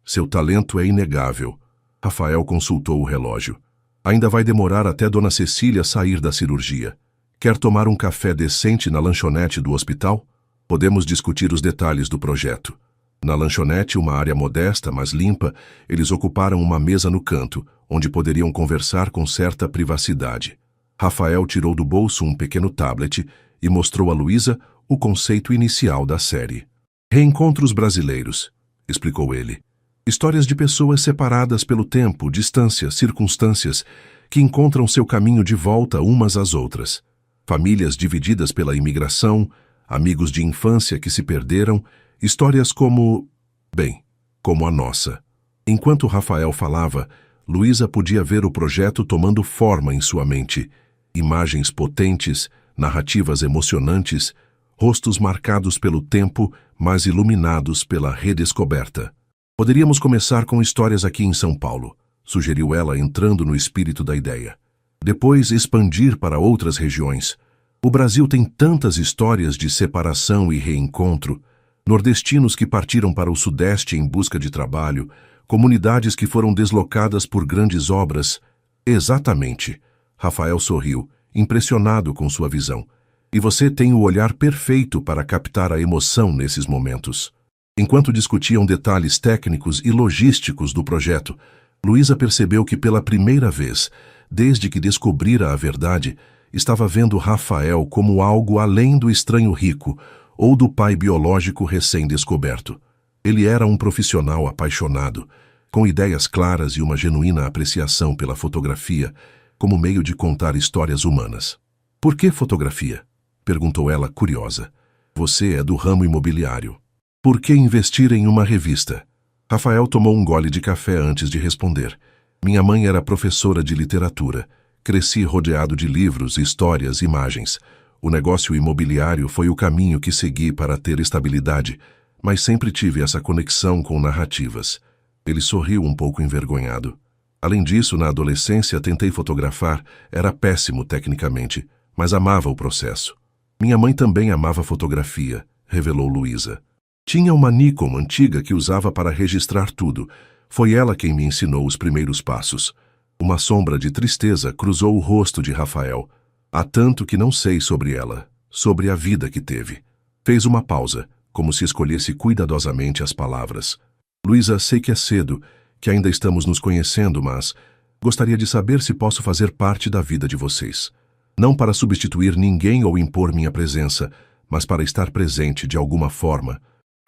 seu talento é inegável. Rafael consultou o relógio. Ainda vai demorar até Dona Cecília sair da cirurgia. Quer tomar um café decente na lanchonete do hospital? Podemos discutir os detalhes do projeto. Na lanchonete, uma área modesta, mas limpa, eles ocuparam uma mesa no canto, onde poderiam conversar com certa privacidade. Rafael tirou do bolso um pequeno tablet e mostrou a Luísa o conceito inicial da série. Reencontros brasileiros, explicou ele. Histórias de pessoas separadas pelo tempo, distâncias, circunstâncias, que encontram seu caminho de volta umas às outras. Famílias divididas pela imigração, amigos de infância que se perderam, histórias como a nossa. Enquanto Rafael falava, Luísa podia ver o projeto tomando forma em sua mente. Imagens potentes, narrativas emocionantes, rostos marcados pelo tempo, mas iluminados pela redescoberta. Poderíamos começar com histórias aqui em São Paulo, sugeriu ela entrando no espírito da ideia. Depois expandir para outras regiões. O Brasil tem tantas histórias de separação e reencontro, nordestinos que partiram para o Sudeste em busca de trabalho, comunidades que foram deslocadas por grandes obras. Exatamente. Rafael sorriu, impressionado com sua visão. E você tem o olhar perfeito para captar a emoção nesses momentos. Enquanto discutiam detalhes técnicos e logísticos do projeto, Luísa percebeu que pela primeira vez, desde que descobrira a verdade, estava vendo Rafael como algo além do estranho rico ou do pai biológico recém-descoberto. Ele era um profissional apaixonado, com ideias claras e uma genuína apreciação pela fotografia como meio de contar histórias humanas. Por que fotografia? Perguntou ela, curiosa. Você é do ramo imobiliário. Por que investir em uma revista? Rafael tomou um gole de café antes de responder. Minha mãe era professora de literatura. Cresci rodeado de livros, histórias, imagens. O negócio imobiliário foi o caminho que segui para ter estabilidade, mas sempre tive essa conexão com narrativas. Ele sorriu um pouco envergonhado. Além disso, na adolescência tentei fotografar, era péssimo tecnicamente, mas amava o processo. Minha mãe também amava fotografia, revelou Luísa. Tinha uma Nikon antiga que usava para registrar tudo. Foi ela quem me ensinou os primeiros passos. Uma sombra de tristeza cruzou o rosto de Rafael. Há tanto que não sei sobre ela, sobre a vida que teve. Fez uma pausa, como se escolhesse cuidadosamente as palavras. Luísa, sei que é cedo, que ainda estamos nos conhecendo, mas gostaria de saber se posso fazer parte da vida de vocês. Não para substituir ninguém ou impor minha presença, mas para estar presente de alguma forma.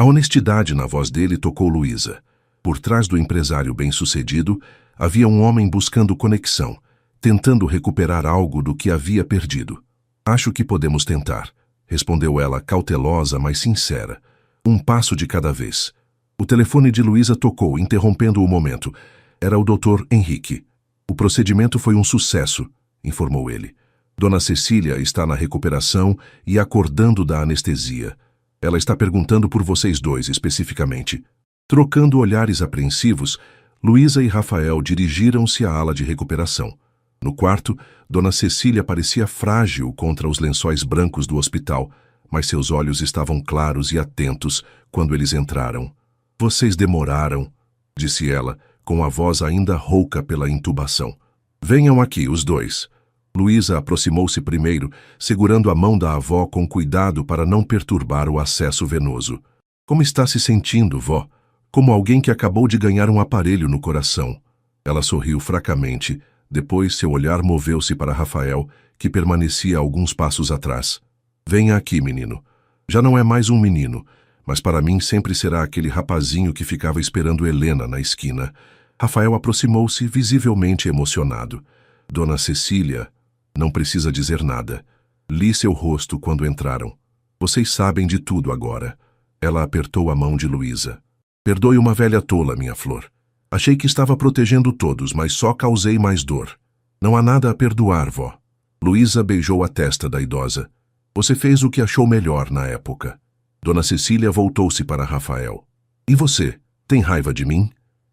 A honestidade na voz dele tocou Luísa. Por trás do empresário bem-sucedido, havia um homem buscando conexão, tentando recuperar algo do que havia perdido. Acho que podemos tentar, respondeu ela cautelosa, mas sincera. Um passo de cada vez. O telefone de Luísa tocou, interrompendo o momento. Era o Dr. Henrique. O procedimento foi um sucesso, informou ele. Dona Cecília está na recuperação e acordando da anestesia. Ela está perguntando por vocês dois, especificamente. Trocando olhares apreensivos, Luísa e Rafael dirigiram-se à ala de recuperação. No quarto, Dona Cecília parecia frágil contra os lençóis brancos do hospital, mas seus olhos estavam claros e atentos quando eles entraram. Vocês demoraram, disse ela, com a voz ainda rouca pela intubação. Venham aqui, os dois. Luísa aproximou-se primeiro, segurando a mão da avó com cuidado para não perturbar o acesso venoso. Como está se sentindo, vó? Como alguém que acabou de ganhar um aparelho no coração. Ela sorriu fracamente. Depois seu olhar moveu-se para Rafael, que permanecia alguns passos atrás. Venha aqui, menino. Já não é mais um menino, mas para mim sempre será aquele rapazinho que ficava esperando Helena na esquina. Rafael aproximou-se, visivelmente emocionado. Dona Cecília, não precisa dizer nada. Li seu rosto quando entraram. Vocês sabem de tudo agora. Ela apertou a mão de Luísa. Perdoe uma velha tola, minha flor. Achei que estava protegendo todos, mas só causei mais dor. Não há nada a perdoar, vó. Luísa beijou a testa da idosa. Você fez o que achou melhor na época. Dona Cecília voltou-se para Rafael. E você, tem raiva de mim?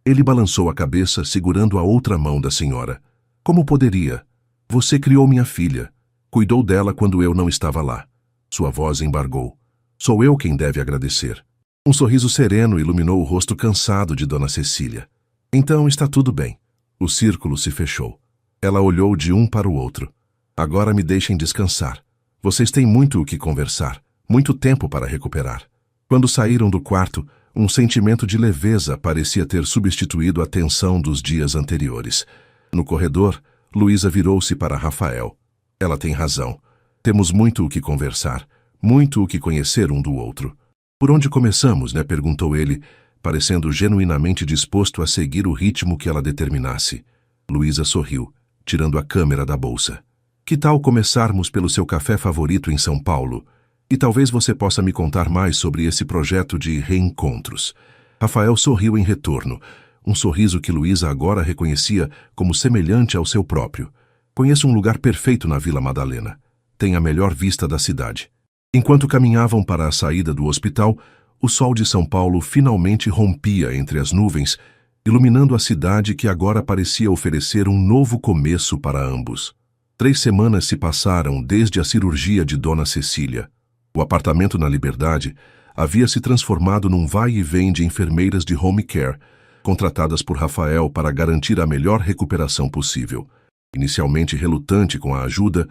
Ele balançou a cabeça, segurando a outra mão da senhora. Como poderia? Você criou minha filha. Cuidou dela quando eu não estava lá. Sua voz embargou. Sou eu quem deve agradecer. Um sorriso sereno iluminou o rosto cansado de Dona Cecília. Então está tudo bem. O círculo se fechou. Ela olhou de um para o outro. Agora me deixem descansar. Vocês têm muito o que conversar, muito tempo para recuperar. Quando saíram do quarto, um sentimento de leveza parecia ter substituído a tensão dos dias anteriores. No corredor, Luísa virou-se para Rafael. Ela tem razão. Temos muito o que conversar, muito o que conhecer um do outro. Por onde começamos, né? Perguntou ele, parecendo genuinamente disposto a seguir o ritmo que ela determinasse. Luísa sorriu, tirando a câmera da bolsa. Que tal começarmos pelo seu café favorito em São Paulo? E talvez você possa me contar mais sobre esse projeto de reencontros. Rafael sorriu em retorno, um sorriso que Luísa agora reconhecia como semelhante ao seu próprio. Conheço um lugar perfeito na Vila Madalena. Tem a melhor vista da cidade. Enquanto caminhavam para a saída do hospital, o sol de São Paulo finalmente rompia entre as nuvens, iluminando a cidade que agora parecia oferecer um novo começo para ambos. 3 semanas se passaram desde a cirurgia de Dona Cecília. O apartamento na Liberdade havia se transformado num vai e vem de enfermeiras de home care, contratadas por Rafael para garantir a melhor recuperação possível. Inicialmente relutante com a ajuda,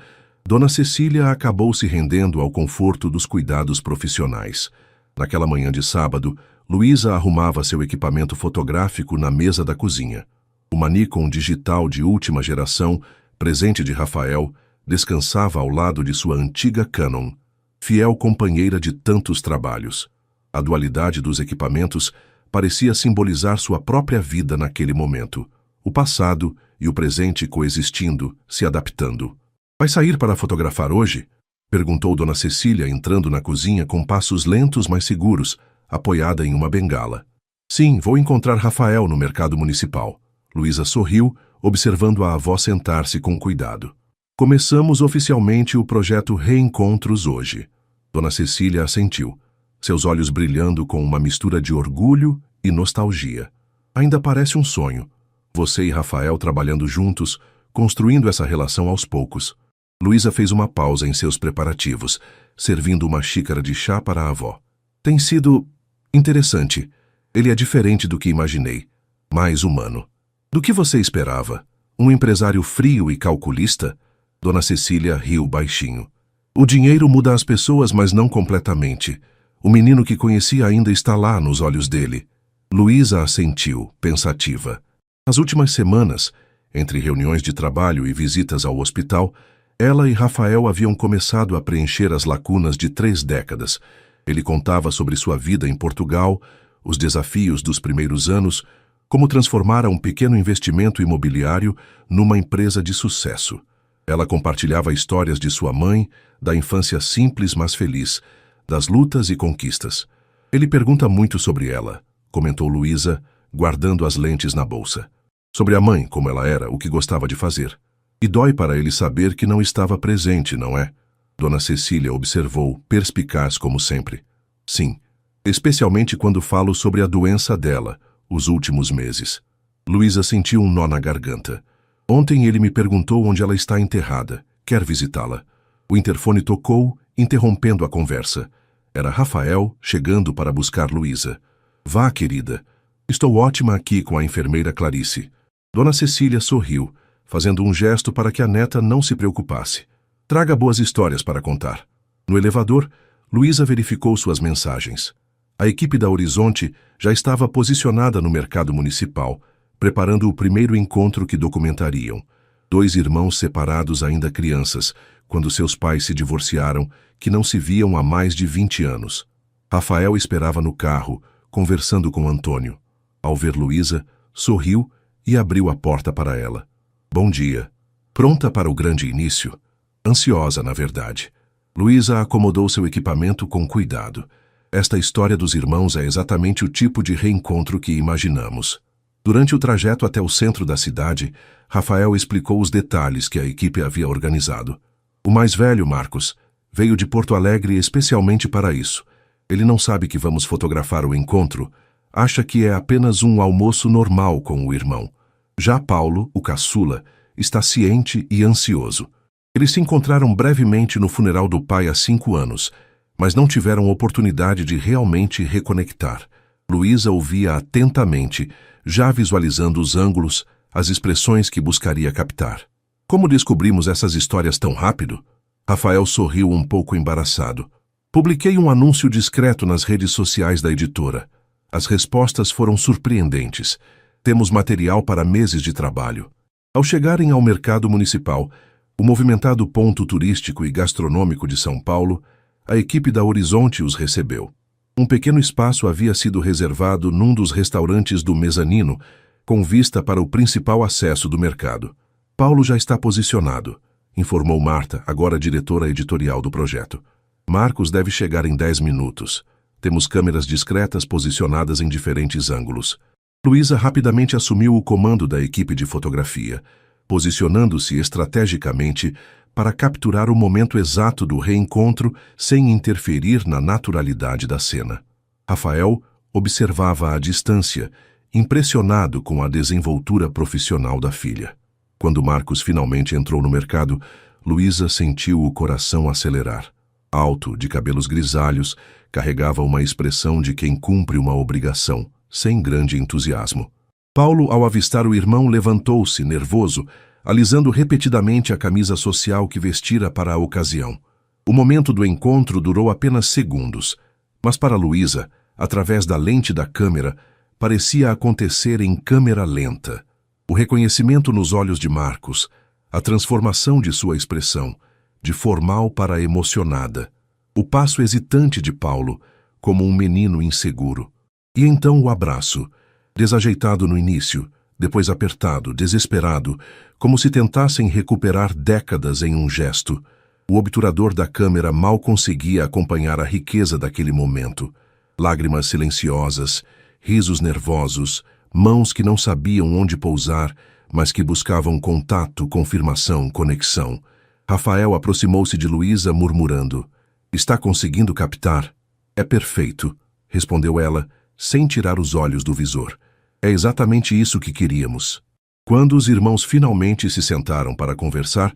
Dona Cecília acabou se rendendo ao conforto dos cuidados profissionais. Naquela manhã de sábado, Luísa arrumava seu equipamento fotográfico na mesa da cozinha. Uma Nikon digital de última geração, presente de Rafael, descansava ao lado de sua antiga Canon, fiel companheira de tantos trabalhos. A dualidade dos equipamentos parecia simbolizar sua própria vida naquele momento, o passado e o presente coexistindo, se adaptando. Vai sair para fotografar hoje? Perguntou Dona Cecília, entrando na cozinha com passos lentos mas seguros, apoiada em uma bengala. Sim, vou encontrar Rafael no mercado municipal. Luísa sorriu, observando a avó sentar-se com cuidado. Começamos oficialmente o projeto Reencontros hoje. Dona Cecília assentiu, seus olhos brilhando com uma mistura de orgulho e nostalgia. Ainda parece um sonho. Você e Rafael trabalhando juntos, construindo essa relação aos poucos. Luísa fez uma pausa em seus preparativos, servindo uma xícara de chá para a avó. Tem sido interessante. Ele é diferente do que imaginei. Mais humano. Do que você esperava? Um empresário frio e calculista? Dona Cecília riu baixinho. O dinheiro muda as pessoas, mas não completamente. O menino que conhecia ainda está lá nos olhos dele. Luísa assentiu, pensativa. Nas últimas semanas, entre reuniões de trabalho e visitas ao hospital, ela e Rafael haviam começado a preencher as lacunas de 3 décadas. Ele contava sobre sua vida em Portugal, os desafios dos primeiros anos, como transformara um pequeno investimento imobiliário numa empresa de sucesso. Ela compartilhava histórias de sua mãe, da infância simples mas feliz, das lutas e conquistas. Ele pergunta muito sobre ela, comentou Luísa, guardando as lentes na bolsa. Sobre a mãe, como ela era, o que gostava de fazer. E dói para ele saber que não estava presente, não é? Dona Cecília observou, perspicaz como sempre. Sim, especialmente quando falo sobre a doença dela, os últimos meses. Luísa sentiu um nó na garganta. Ontem ele me perguntou onde ela está enterrada. Quer visitá-la? O interfone tocou, interrompendo a conversa. Era Rafael chegando para buscar Luísa. Vá, querida. Estou ótima aqui com a enfermeira Clarice. Dona Cecília sorriu, fazendo um gesto para que a neta não se preocupasse. Traga boas histórias para contar. No elevador, Luísa verificou suas mensagens. A equipe da Horizonte já estava posicionada no mercado municipal, preparando o primeiro encontro que documentariam. 2 irmãos separados ainda crianças, quando seus pais se divorciaram, que não se viam há mais de 20 anos. Rafael esperava no carro, conversando com Antônio. Ao ver Luísa, sorriu e abriu a porta para ela. Bom dia. Pronta para o grande início? Ansiosa, na verdade. Luísa acomodou seu equipamento com cuidado. Esta história dos irmãos é exatamente o tipo de reencontro que imaginamos. Durante o trajeto até o centro da cidade, Rafael explicou os detalhes que a equipe havia organizado. O mais velho, Marcos, veio de Porto Alegre especialmente para isso. Ele não sabe que vamos fotografar o encontro, acha que é apenas um almoço normal com o irmão. Já Paulo, o caçula, está ciente e ansioso. Eles se encontraram brevemente no funeral do pai há 5 anos, mas não tiveram oportunidade de realmente reconectar. Luísa ouvia atentamente, já visualizando os ângulos, as expressões que buscaria captar. Como descobrimos essas histórias tão rápido? Rafael sorriu um pouco embaraçado. Publiquei um anúncio discreto nas redes sociais da editora. As respostas foram surpreendentes. Temos material para meses de trabalho. Ao chegarem ao mercado municipal, o movimentado ponto turístico e gastronômico de São Paulo, a equipe da Horizonte os recebeu. Um pequeno espaço havia sido reservado num dos restaurantes do mezanino, com vista para o principal acesso do mercado. Paulo já está posicionado, informou Marta, agora diretora editorial do projeto. Marcos deve chegar em 10 minutos. Temos câmeras discretas posicionadas em diferentes ângulos. Luísa rapidamente assumiu o comando da equipe de fotografia, posicionando-se estrategicamente para capturar o momento exato do reencontro sem interferir na naturalidade da cena. Rafael observava à distância, impressionado com a desenvoltura profissional da filha. Quando Marcos finalmente entrou no mercado, Luísa sentiu o coração acelerar. Alto, de cabelos grisalhos, carregava uma expressão de quem cumpre uma obrigação, sem grande entusiasmo. Paulo, ao avistar o irmão, levantou-se, nervoso, alisando repetidamente a camisa social que vestira para a ocasião. O momento do encontro durou apenas segundos, mas para Luísa, através da lente da câmera, parecia acontecer em câmera lenta. O reconhecimento nos olhos de Marcos, a transformação de sua expressão, de formal para emocionada, o passo hesitante de Paulo, como um menino inseguro. E então o abraço, desajeitado no início, depois apertado, desesperado, como se tentassem recuperar décadas em um gesto. O obturador da câmera mal conseguia acompanhar a riqueza daquele momento. Lágrimas silenciosas, risos nervosos, mãos que não sabiam onde pousar, mas que buscavam contato, confirmação, conexão. Rafael aproximou-se de Luísa, murmurando: "Está conseguindo captar?" "É perfeito", respondeu ela, sem tirar os olhos do visor. "É exatamente isso que queríamos." Quando os irmãos finalmente se sentaram para conversar,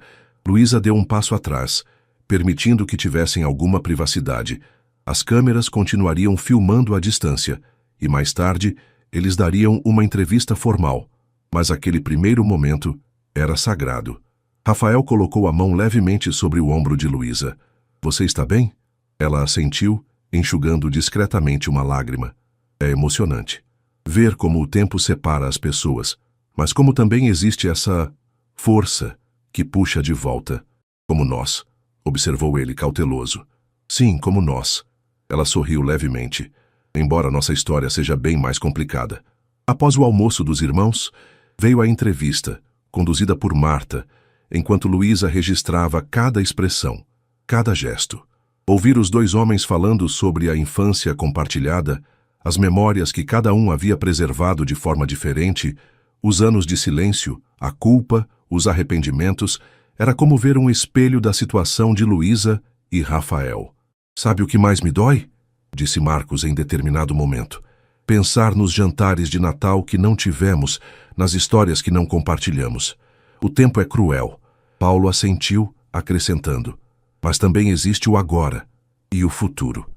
Luísa deu um passo atrás, permitindo que tivessem alguma privacidade. As câmeras continuariam filmando à distância, e mais tarde eles dariam uma entrevista formal. Mas aquele primeiro momento era sagrado. Rafael colocou a mão levemente sobre o ombro de Luísa. "Você está bem?" Ela assentiu, enxugando discretamente uma lágrima. É emocionante ver como o tempo separa as pessoas, mas como também existe essa força que puxa de volta. "Como nós", observou ele cauteloso. "Sim, como nós." Ela sorriu levemente, embora nossa história seja bem mais complicada. Após o almoço dos irmãos, veio a entrevista, conduzida por Marta, enquanto Luísa registrava cada expressão, cada gesto. Ouvir os dois homens falando sobre a infância compartilhada, as memórias que cada um havia preservado de forma diferente, os anos de silêncio, a culpa, os arrependimentos, era como ver um espelho da situação de Luísa e Rafael. Sabe o que mais me dói? Disse Marcos em determinado momento. Pensar nos jantares de Natal que não tivemos, nas histórias que não compartilhamos. O tempo é cruel. Paulo assentiu, acrescentando. Mas também existe o agora e o futuro.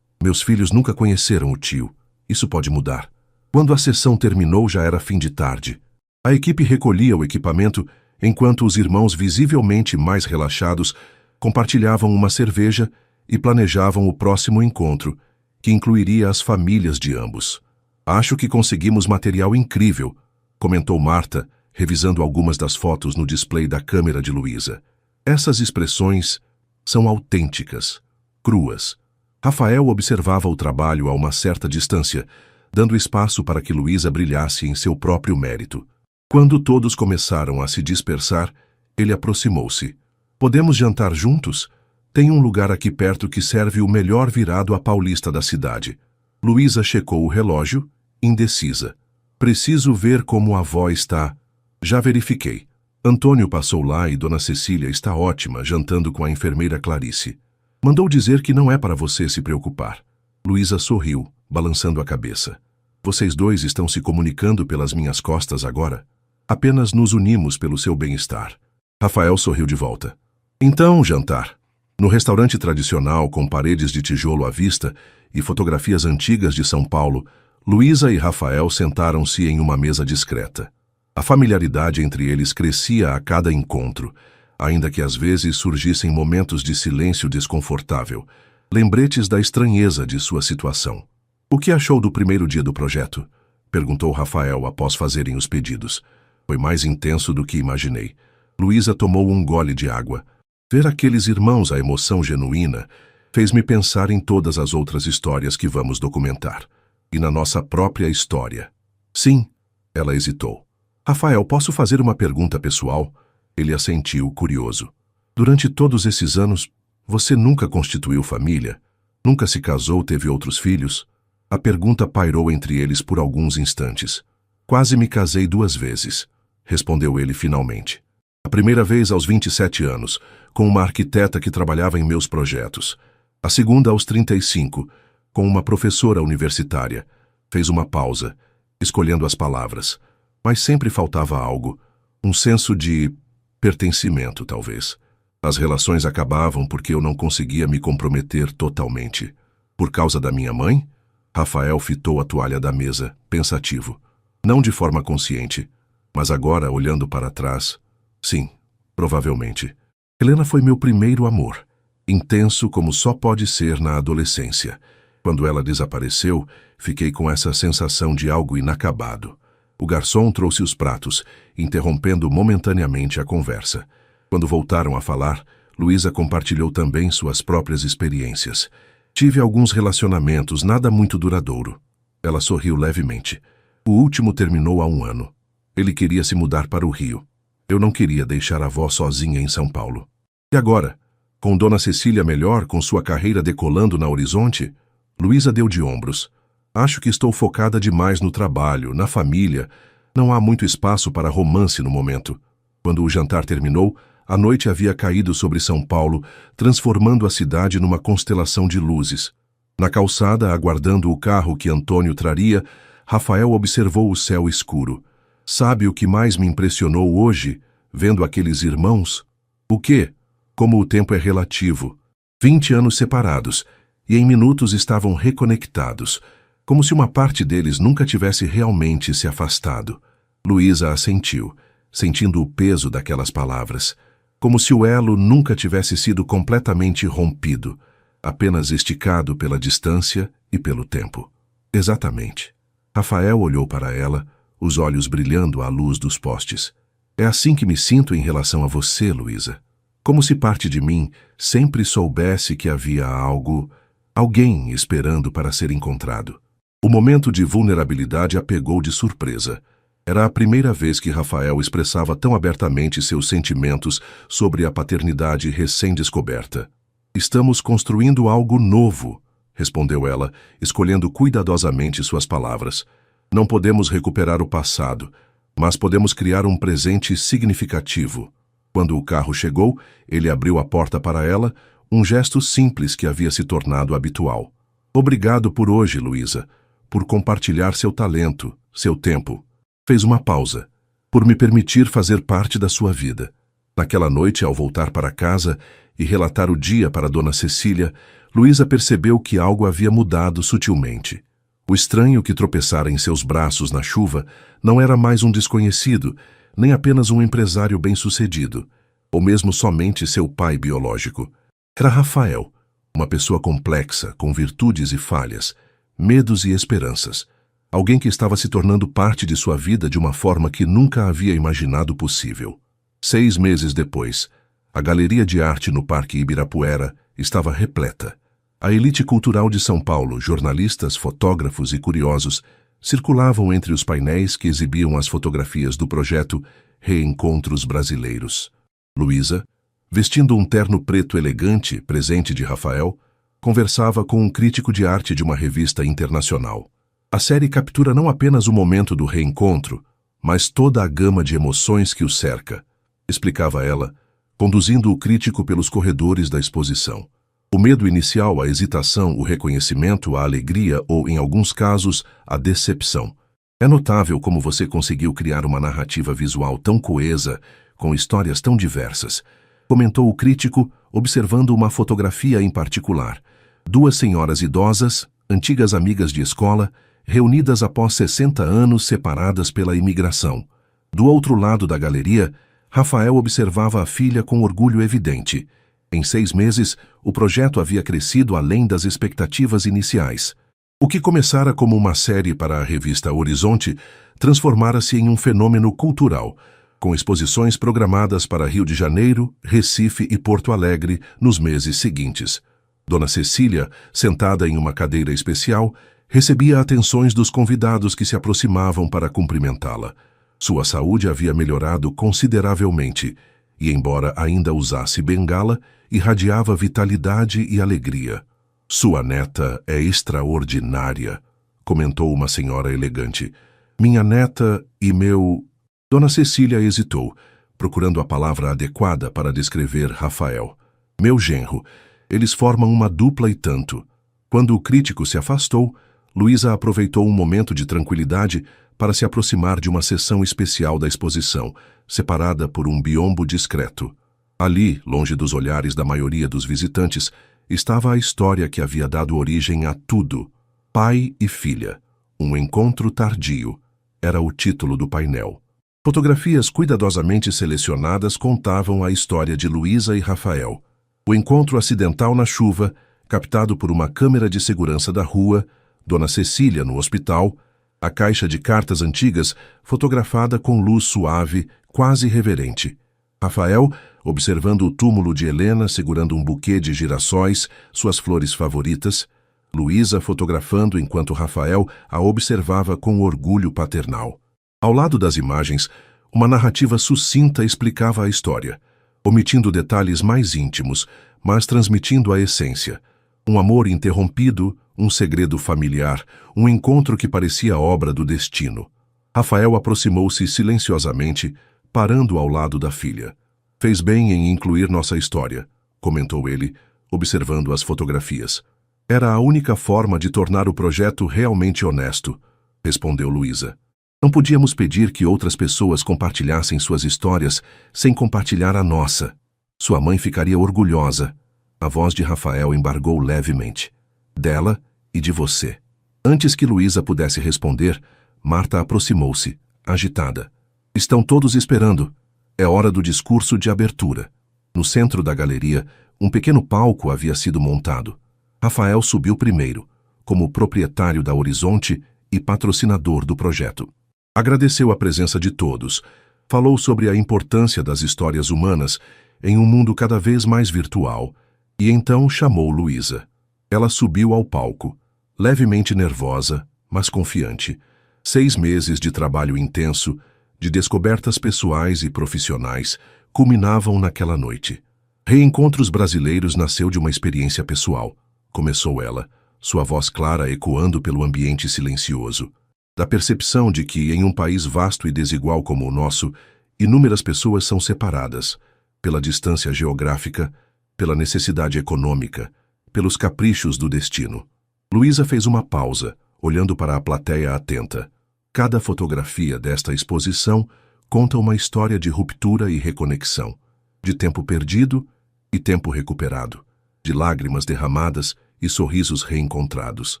Meus filhos nunca conheceram o tio. Isso pode mudar. Quando a sessão terminou, já era fim de tarde. A equipe recolhia o equipamento, enquanto os irmãos, visivelmente mais relaxados, compartilhavam uma cerveja e planejavam o próximo encontro, que incluiria as famílias de ambos. Acho que conseguimos material incrível, comentou Marta, revisando algumas das fotos no display da câmera de Luísa. Essas expressões são autênticas, cruas. Rafael observava o trabalho a uma certa distância, dando espaço para que Luísa brilhasse em seu próprio mérito. Quando todos começaram a se dispersar, ele aproximou-se. Podemos jantar juntos? Tem um lugar aqui perto que serve o melhor virado à paulista da cidade. Luísa checou o relógio, indecisa. Preciso ver como a avó está. Já verifiquei. Antônio passou lá e Dona Cecília está ótima, jantando com a enfermeira Clarice. Mandou dizer que não é para você se preocupar. Luísa sorriu, balançando a cabeça. Vocês dois estão se comunicando pelas minhas costas agora? Apenas nos unimos pelo seu bem-estar. Rafael sorriu de volta. Então, jantar. No restaurante tradicional, com paredes de tijolo à vista e fotografias antigas de São Paulo, Luísa e Rafael sentaram-se em uma mesa discreta. A familiaridade entre eles crescia a cada encontro, ainda que às vezes surgissem momentos de silêncio desconfortável, lembretes da estranheza de sua situação. O que achou do primeiro dia do projeto? Perguntou Rafael após fazerem os pedidos. Foi mais intenso do que imaginei. Luísa tomou um gole de água. Ver aqueles irmãos, a emoção genuína, fez-me pensar em todas as outras histórias que vamos documentar. E na nossa própria história. Sim, ela hesitou. Rafael, posso fazer uma pergunta pessoal? Ele assentiu, curioso. Durante todos esses anos, você nunca constituiu família? Nunca se casou, teve outros filhos? A pergunta pairou entre eles por alguns instantes. Quase me casei 2 vezes, respondeu ele finalmente. A primeira vez aos 27 anos, com uma arquiteta que trabalhava em meus projetos. A segunda aos 35, com uma professora universitária. Fez uma pausa, escolhendo as palavras. Mas sempre faltava algo, um senso de pertencimento, talvez. As relações acabavam porque eu não conseguia me comprometer totalmente. Por causa da minha mãe? Rafael fitou a toalha da mesa, pensativo. Não de forma consciente, mas agora, olhando para trás, sim, provavelmente. Helena foi meu primeiro amor, intenso como só pode ser na adolescência. Quando ela desapareceu, fiquei com essa sensação de algo inacabado. O garçom trouxe os pratos, interrompendo momentaneamente a conversa. Quando voltaram a falar, Luísa compartilhou também suas próprias experiências. Tive alguns relacionamentos, nada muito duradouro. Ela sorriu levemente. O último terminou há 1 ano. Ele queria se mudar para o Rio. Eu não queria deixar a avó sozinha em São Paulo. E agora? Com Dona Cecília melhor, com sua carreira decolando na horizonte? Luísa deu de ombros. Acho que estou focada demais no trabalho, na família. Não há muito espaço para romance no momento. Quando o jantar terminou, a noite havia caído sobre São Paulo, transformando a cidade numa constelação de luzes. Na calçada, aguardando o carro que Antônio traria, Rafael observou o céu escuro. Sabe o que mais me impressionou hoje, vendo aqueles irmãos? O quê? Como o tempo é relativo. 20 anos separados, e em minutos estavam reconectados, como se uma parte deles nunca tivesse realmente se afastado. Luísa assentiu, sentindo o peso daquelas palavras, como se o elo nunca tivesse sido completamente rompido, apenas esticado pela distância e pelo tempo. Exatamente. Rafael olhou para ela, os olhos brilhando à luz dos postes. É assim que me sinto em relação a você, Luísa. Como se parte de mim sempre soubesse que havia algo Alguém esperando para ser encontrado. O momento de vulnerabilidade a pegou de surpresa. Era a primeira vez que Rafael expressava tão abertamente seus sentimentos sobre a paternidade recém-descoberta. "Estamos construindo algo novo", respondeu ela, escolhendo cuidadosamente suas palavras. "Não podemos recuperar o passado, mas podemos criar um presente significativo." Quando o carro chegou, ele abriu a porta para ela, um gesto simples que havia se tornado habitual. "Obrigado por hoje, Luísa, por compartilhar seu talento, seu tempo." Fez uma pausa. "Por me permitir fazer parte da sua vida." Naquela noite, ao voltar para casa e relatar o dia para Dona Cecília, Luísa percebeu que algo havia mudado sutilmente. O estranho que tropeçara em seus braços na chuva não era mais um desconhecido, nem apenas um empresário bem-sucedido, ou mesmo somente seu pai biológico. Era Rafael, uma pessoa complexa, com virtudes e falhas, medos e esperanças. Alguém que estava se tornando parte de sua vida de uma forma que nunca havia imaginado possível. 6 meses depois, a Galeria de Arte no Parque Ibirapuera estava repleta. A elite cultural de São Paulo, jornalistas, fotógrafos e curiosos, circulavam entre os painéis que exibiam as fotografias do projeto Reencontros Brasileiros. Luísa, vestindo um terno preto elegante, presente de Rafael, conversava com um crítico de arte de uma revista internacional. A série captura não apenas o momento do reencontro, mas toda a gama de emoções que o cerca, explicava ela, conduzindo o crítico pelos corredores da exposição. O medo inicial, a hesitação, o reconhecimento, a alegria ou, em alguns casos, a decepção. É notável como você conseguiu criar uma narrativa visual tão coesa, com histórias tão diversas, comentou o crítico, observando uma fotografia em particular. 2 senhoras idosas, antigas amigas de escola, reunidas após 60 anos separadas pela imigração. Do outro lado da galeria, Rafael observava a filha com orgulho evidente. Em 6 meses, o projeto havia crescido além das expectativas iniciais. O que começara como uma série para a revista Horizonte transformara-se em um fenômeno cultural, com exposições programadas para Rio de Janeiro, Recife e Porto Alegre nos meses seguintes. Dona Cecília, sentada em uma cadeira especial, recebia atenções dos convidados que se aproximavam para cumprimentá-la. Sua saúde havia melhorado consideravelmente e, embora ainda usasse bengala, irradiava vitalidade e alegria. "Sua neta é extraordinária", comentou uma senhora elegante. "Minha neta e meu..." Dona Cecília hesitou, procurando a palavra adequada para descrever Rafael. "Meu genro. Eles formam uma dupla e tanto." Quando o crítico se afastou, Luísa aproveitou um momento de tranquilidade para se aproximar de uma seção especial da exposição, separada por um biombo discreto. Ali, longe dos olhares da maioria dos visitantes, estava a história que havia dado origem a tudo. Pai e filha. Um encontro tardio. Era o título do painel. Fotografias cuidadosamente selecionadas contavam a história de Luísa e Rafael. O encontro acidental na chuva, captado por uma câmera de segurança da rua, Dona Cecília no hospital, a caixa de cartas antigas fotografada com luz suave, quase reverente. Rafael, observando o túmulo de Helena segurando um buquê de girassóis, suas flores favoritas. Luísa fotografando enquanto Rafael a observava com orgulho paternal. Ao lado das imagens, uma narrativa sucinta explicava a história, omitindo detalhes mais íntimos, mas transmitindo a essência. Um amor interrompido, um segredo familiar, um encontro que parecia obra do destino. Rafael aproximou-se silenciosamente, parando ao lado da filha. "Fez bem em incluir nossa história", comentou ele, observando as fotografias. "Era a única forma de tornar o projeto realmente honesto", respondeu Luísa. "Não podíamos pedir que outras pessoas compartilhassem suas histórias sem compartilhar a nossa. Sua mãe ficaria orgulhosa." A voz de Rafael embargou levemente. "Dela e de você." Antes que Luísa pudesse responder, Marta aproximou-se, agitada. "Estão todos esperando. É hora do discurso de abertura." No centro da galeria, um pequeno palco havia sido montado. Rafael subiu primeiro, como proprietário da Horizonte e patrocinador do projeto. Agradeceu a presença de todos, falou sobre a importância das histórias humanas em um mundo cada vez mais virtual, e então chamou Luísa. Ela subiu ao palco, levemente nervosa, mas confiante. 6 meses de trabalho intenso, de descobertas pessoais e profissionais, culminavam naquela noite. Reencontros Brasileiros nasceu de uma experiência pessoal, começou ela, sua voz clara ecoando pelo ambiente silencioso. Da percepção de que, em um país vasto e desigual como o nosso, inúmeras pessoas são separadas, pela distância geográfica, pela necessidade econômica, pelos caprichos do destino. Luísa fez uma pausa, olhando para a plateia atenta. Cada fotografia desta exposição conta uma história de ruptura e reconexão, de tempo perdido e tempo recuperado, de lágrimas derramadas e sorrisos reencontrados.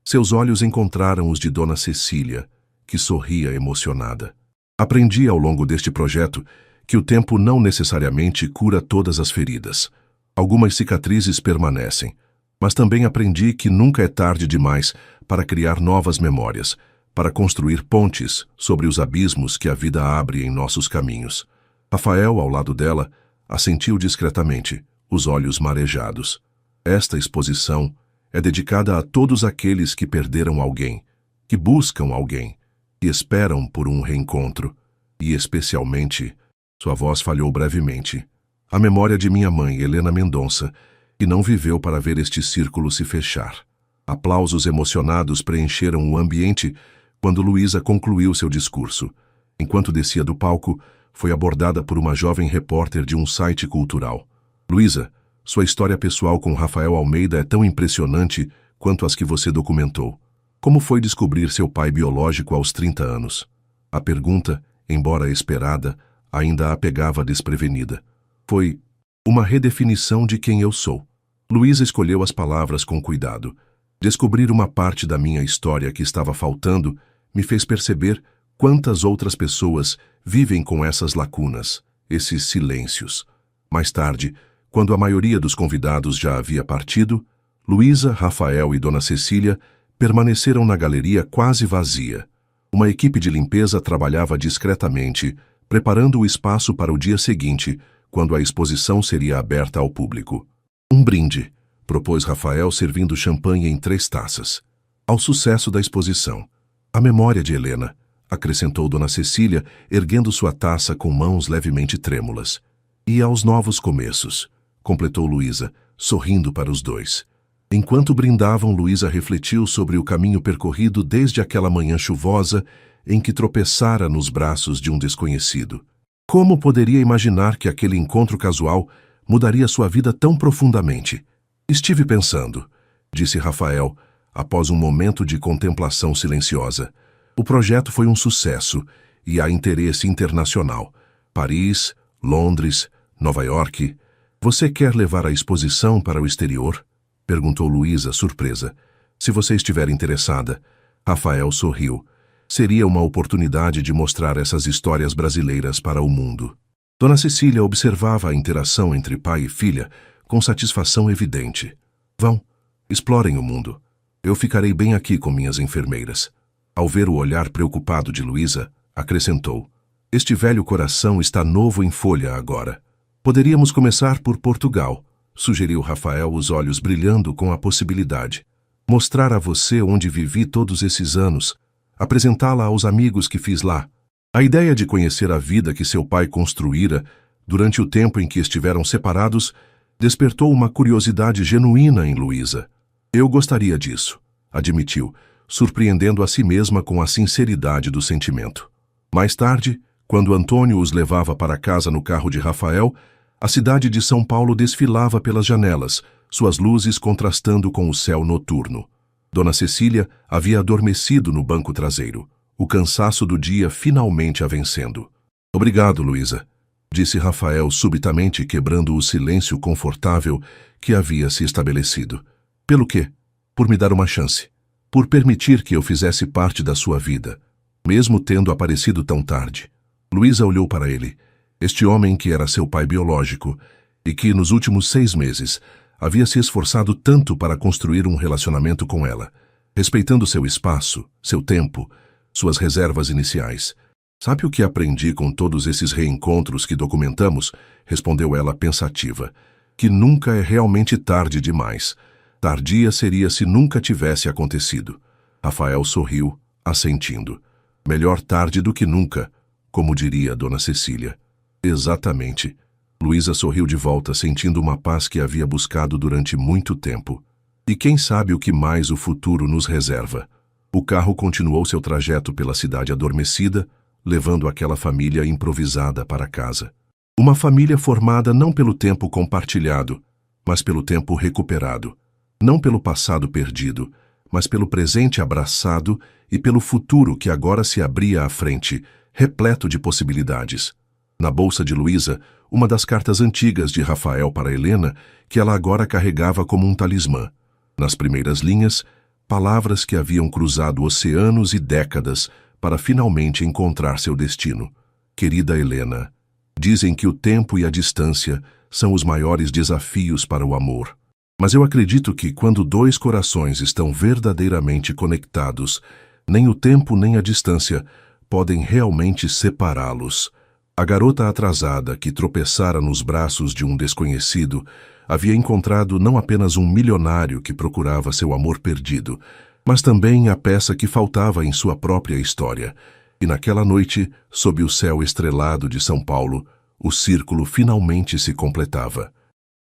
Seus olhos encontraram os de Dona Cecília, que sorria emocionada. Aprendi ao longo deste projeto que o tempo não necessariamente cura todas as feridas. Algumas cicatrizes permanecem, mas também aprendi que nunca é tarde demais para criar novas memórias, para construir pontes sobre os abismos que a vida abre em nossos caminhos. Rafael, ao lado dela, assentiu discretamente, os olhos marejados. Esta exposição é dedicada a todos aqueles que perderam alguém, que buscam alguém, que esperam por um reencontro, e especialmente, sua voz falhou brevemente, a memória de minha mãe, Helena Mendonça, que não viveu para ver este círculo se fechar. Aplausos emocionados preencheram o ambiente quando Luísa concluiu seu discurso. Enquanto descia do palco, foi abordada por uma jovem repórter de um site cultural. Luísa, sua história pessoal com Rafael Almeida é tão impressionante quanto as que você documentou. Como foi descobrir seu pai biológico aos 30 anos? A pergunta, embora esperada, ainda a pegava desprevenida. Foi uma redefinição de quem eu sou. Luísa escolheu as palavras com cuidado. Descobrir uma parte da minha história que estava faltando me fez perceber quantas outras pessoas vivem com essas lacunas, esses silêncios. Mais tarde, quando a maioria dos convidados já havia partido, Luísa, Rafael e Dona Cecília permaneceram na galeria quase vazia. Uma equipe de limpeza trabalhava discretamente, preparando o espaço para o dia seguinte, quando a exposição seria aberta ao público. Um brinde, propôs Rafael servindo champanhe em 3 taças. Ao sucesso da exposição. A memória de Helena, acrescentou Dona Cecília, erguendo sua taça com mãos levemente trêmulas. E aos novos começos, completou Luísa, sorrindo para os dois. Enquanto brindavam, Luísa refletiu sobre o caminho percorrido desde aquela manhã chuvosa em que tropeçara nos braços de um desconhecido. Como poderia imaginar que aquele encontro casual mudaria sua vida tão profundamente? Estive pensando, disse Rafael, após um momento de contemplação silenciosa. O projeto foi um sucesso e há interesse internacional. Paris, Londres, Nova York. Você quer levar a exposição para o exterior? Perguntou Luísa, surpresa. Se você estiver interessada. Rafael sorriu. Seria uma oportunidade de mostrar essas histórias brasileiras para o mundo. Dona Cecília observava a interação entre pai e filha com satisfação evidente. Vão, explorem o mundo. Eu ficarei bem aqui com minhas enfermeiras. Ao ver o olhar preocupado de Luísa, acrescentou. Este velho coração está novo em folha agora. Poderíamos começar por Portugal, sugeriu Rafael, os olhos brilhando com a possibilidade. Mostrar a você onde vivi todos esses anos, apresentá-la aos amigos que fiz lá. A ideia de conhecer a vida que seu pai construíra durante o tempo em que estiveram separados despertou uma curiosidade genuína em Luísa. Eu gostaria disso, admitiu, surpreendendo a si mesma com a sinceridade do sentimento. Mais tarde, quando Antônio os levava para casa no carro de Rafael, a cidade de São Paulo desfilava pelas janelas, suas luzes contrastando com o céu noturno. Dona Cecília havia adormecido no banco traseiro, o cansaço do dia finalmente a vencendo. Obrigado, Luísa, disse Rafael subitamente, quebrando o silêncio confortável que havia se estabelecido. Pelo quê? Por me dar uma chance. Por permitir que eu fizesse parte da sua vida, mesmo tendo aparecido tão tarde. Luísa olhou para ele, este homem que era seu pai biológico e que, nos últimos 6 meses, havia se esforçado tanto para construir um relacionamento com ela, respeitando seu espaço, seu tempo, suas reservas iniciais. Sabe o que aprendi com todos esses reencontros que documentamos? Respondeu ela pensativa. Que nunca é realmente tarde demais. Tardia seria se nunca tivesse acontecido. Rafael sorriu, assentindo. Melhor tarde do que nunca, como diria Dona Cecília. Exatamente. Luísa sorriu de volta, sentindo uma paz que havia buscado durante muito tempo. E quem sabe o que mais o futuro nos reserva? O carro continuou seu trajeto pela cidade adormecida, levando aquela família improvisada para casa. Uma família formada não pelo tempo compartilhado, mas pelo tempo recuperado. Não pelo passado perdido, mas pelo presente abraçado e pelo futuro que agora se abria à frente, repleto de possibilidades. Na bolsa de Luísa, uma das cartas antigas de Rafael para Helena, que ela agora carregava como um talismã. Nas primeiras linhas, palavras que haviam cruzado oceanos e décadas para finalmente encontrar seu destino. Querida Helena, dizem que o tempo e a distância são os maiores desafios para o amor. Mas eu acredito que, quando dois corações estão verdadeiramente conectados, nem o tempo nem a distância podem realmente separá-los. A garota atrasada, que tropeçara nos braços de um desconhecido, havia encontrado não apenas um milionário que procurava seu amor perdido, mas também a peça que faltava em sua própria história. E naquela noite, sob o céu estrelado de São Paulo, o círculo finalmente se completava.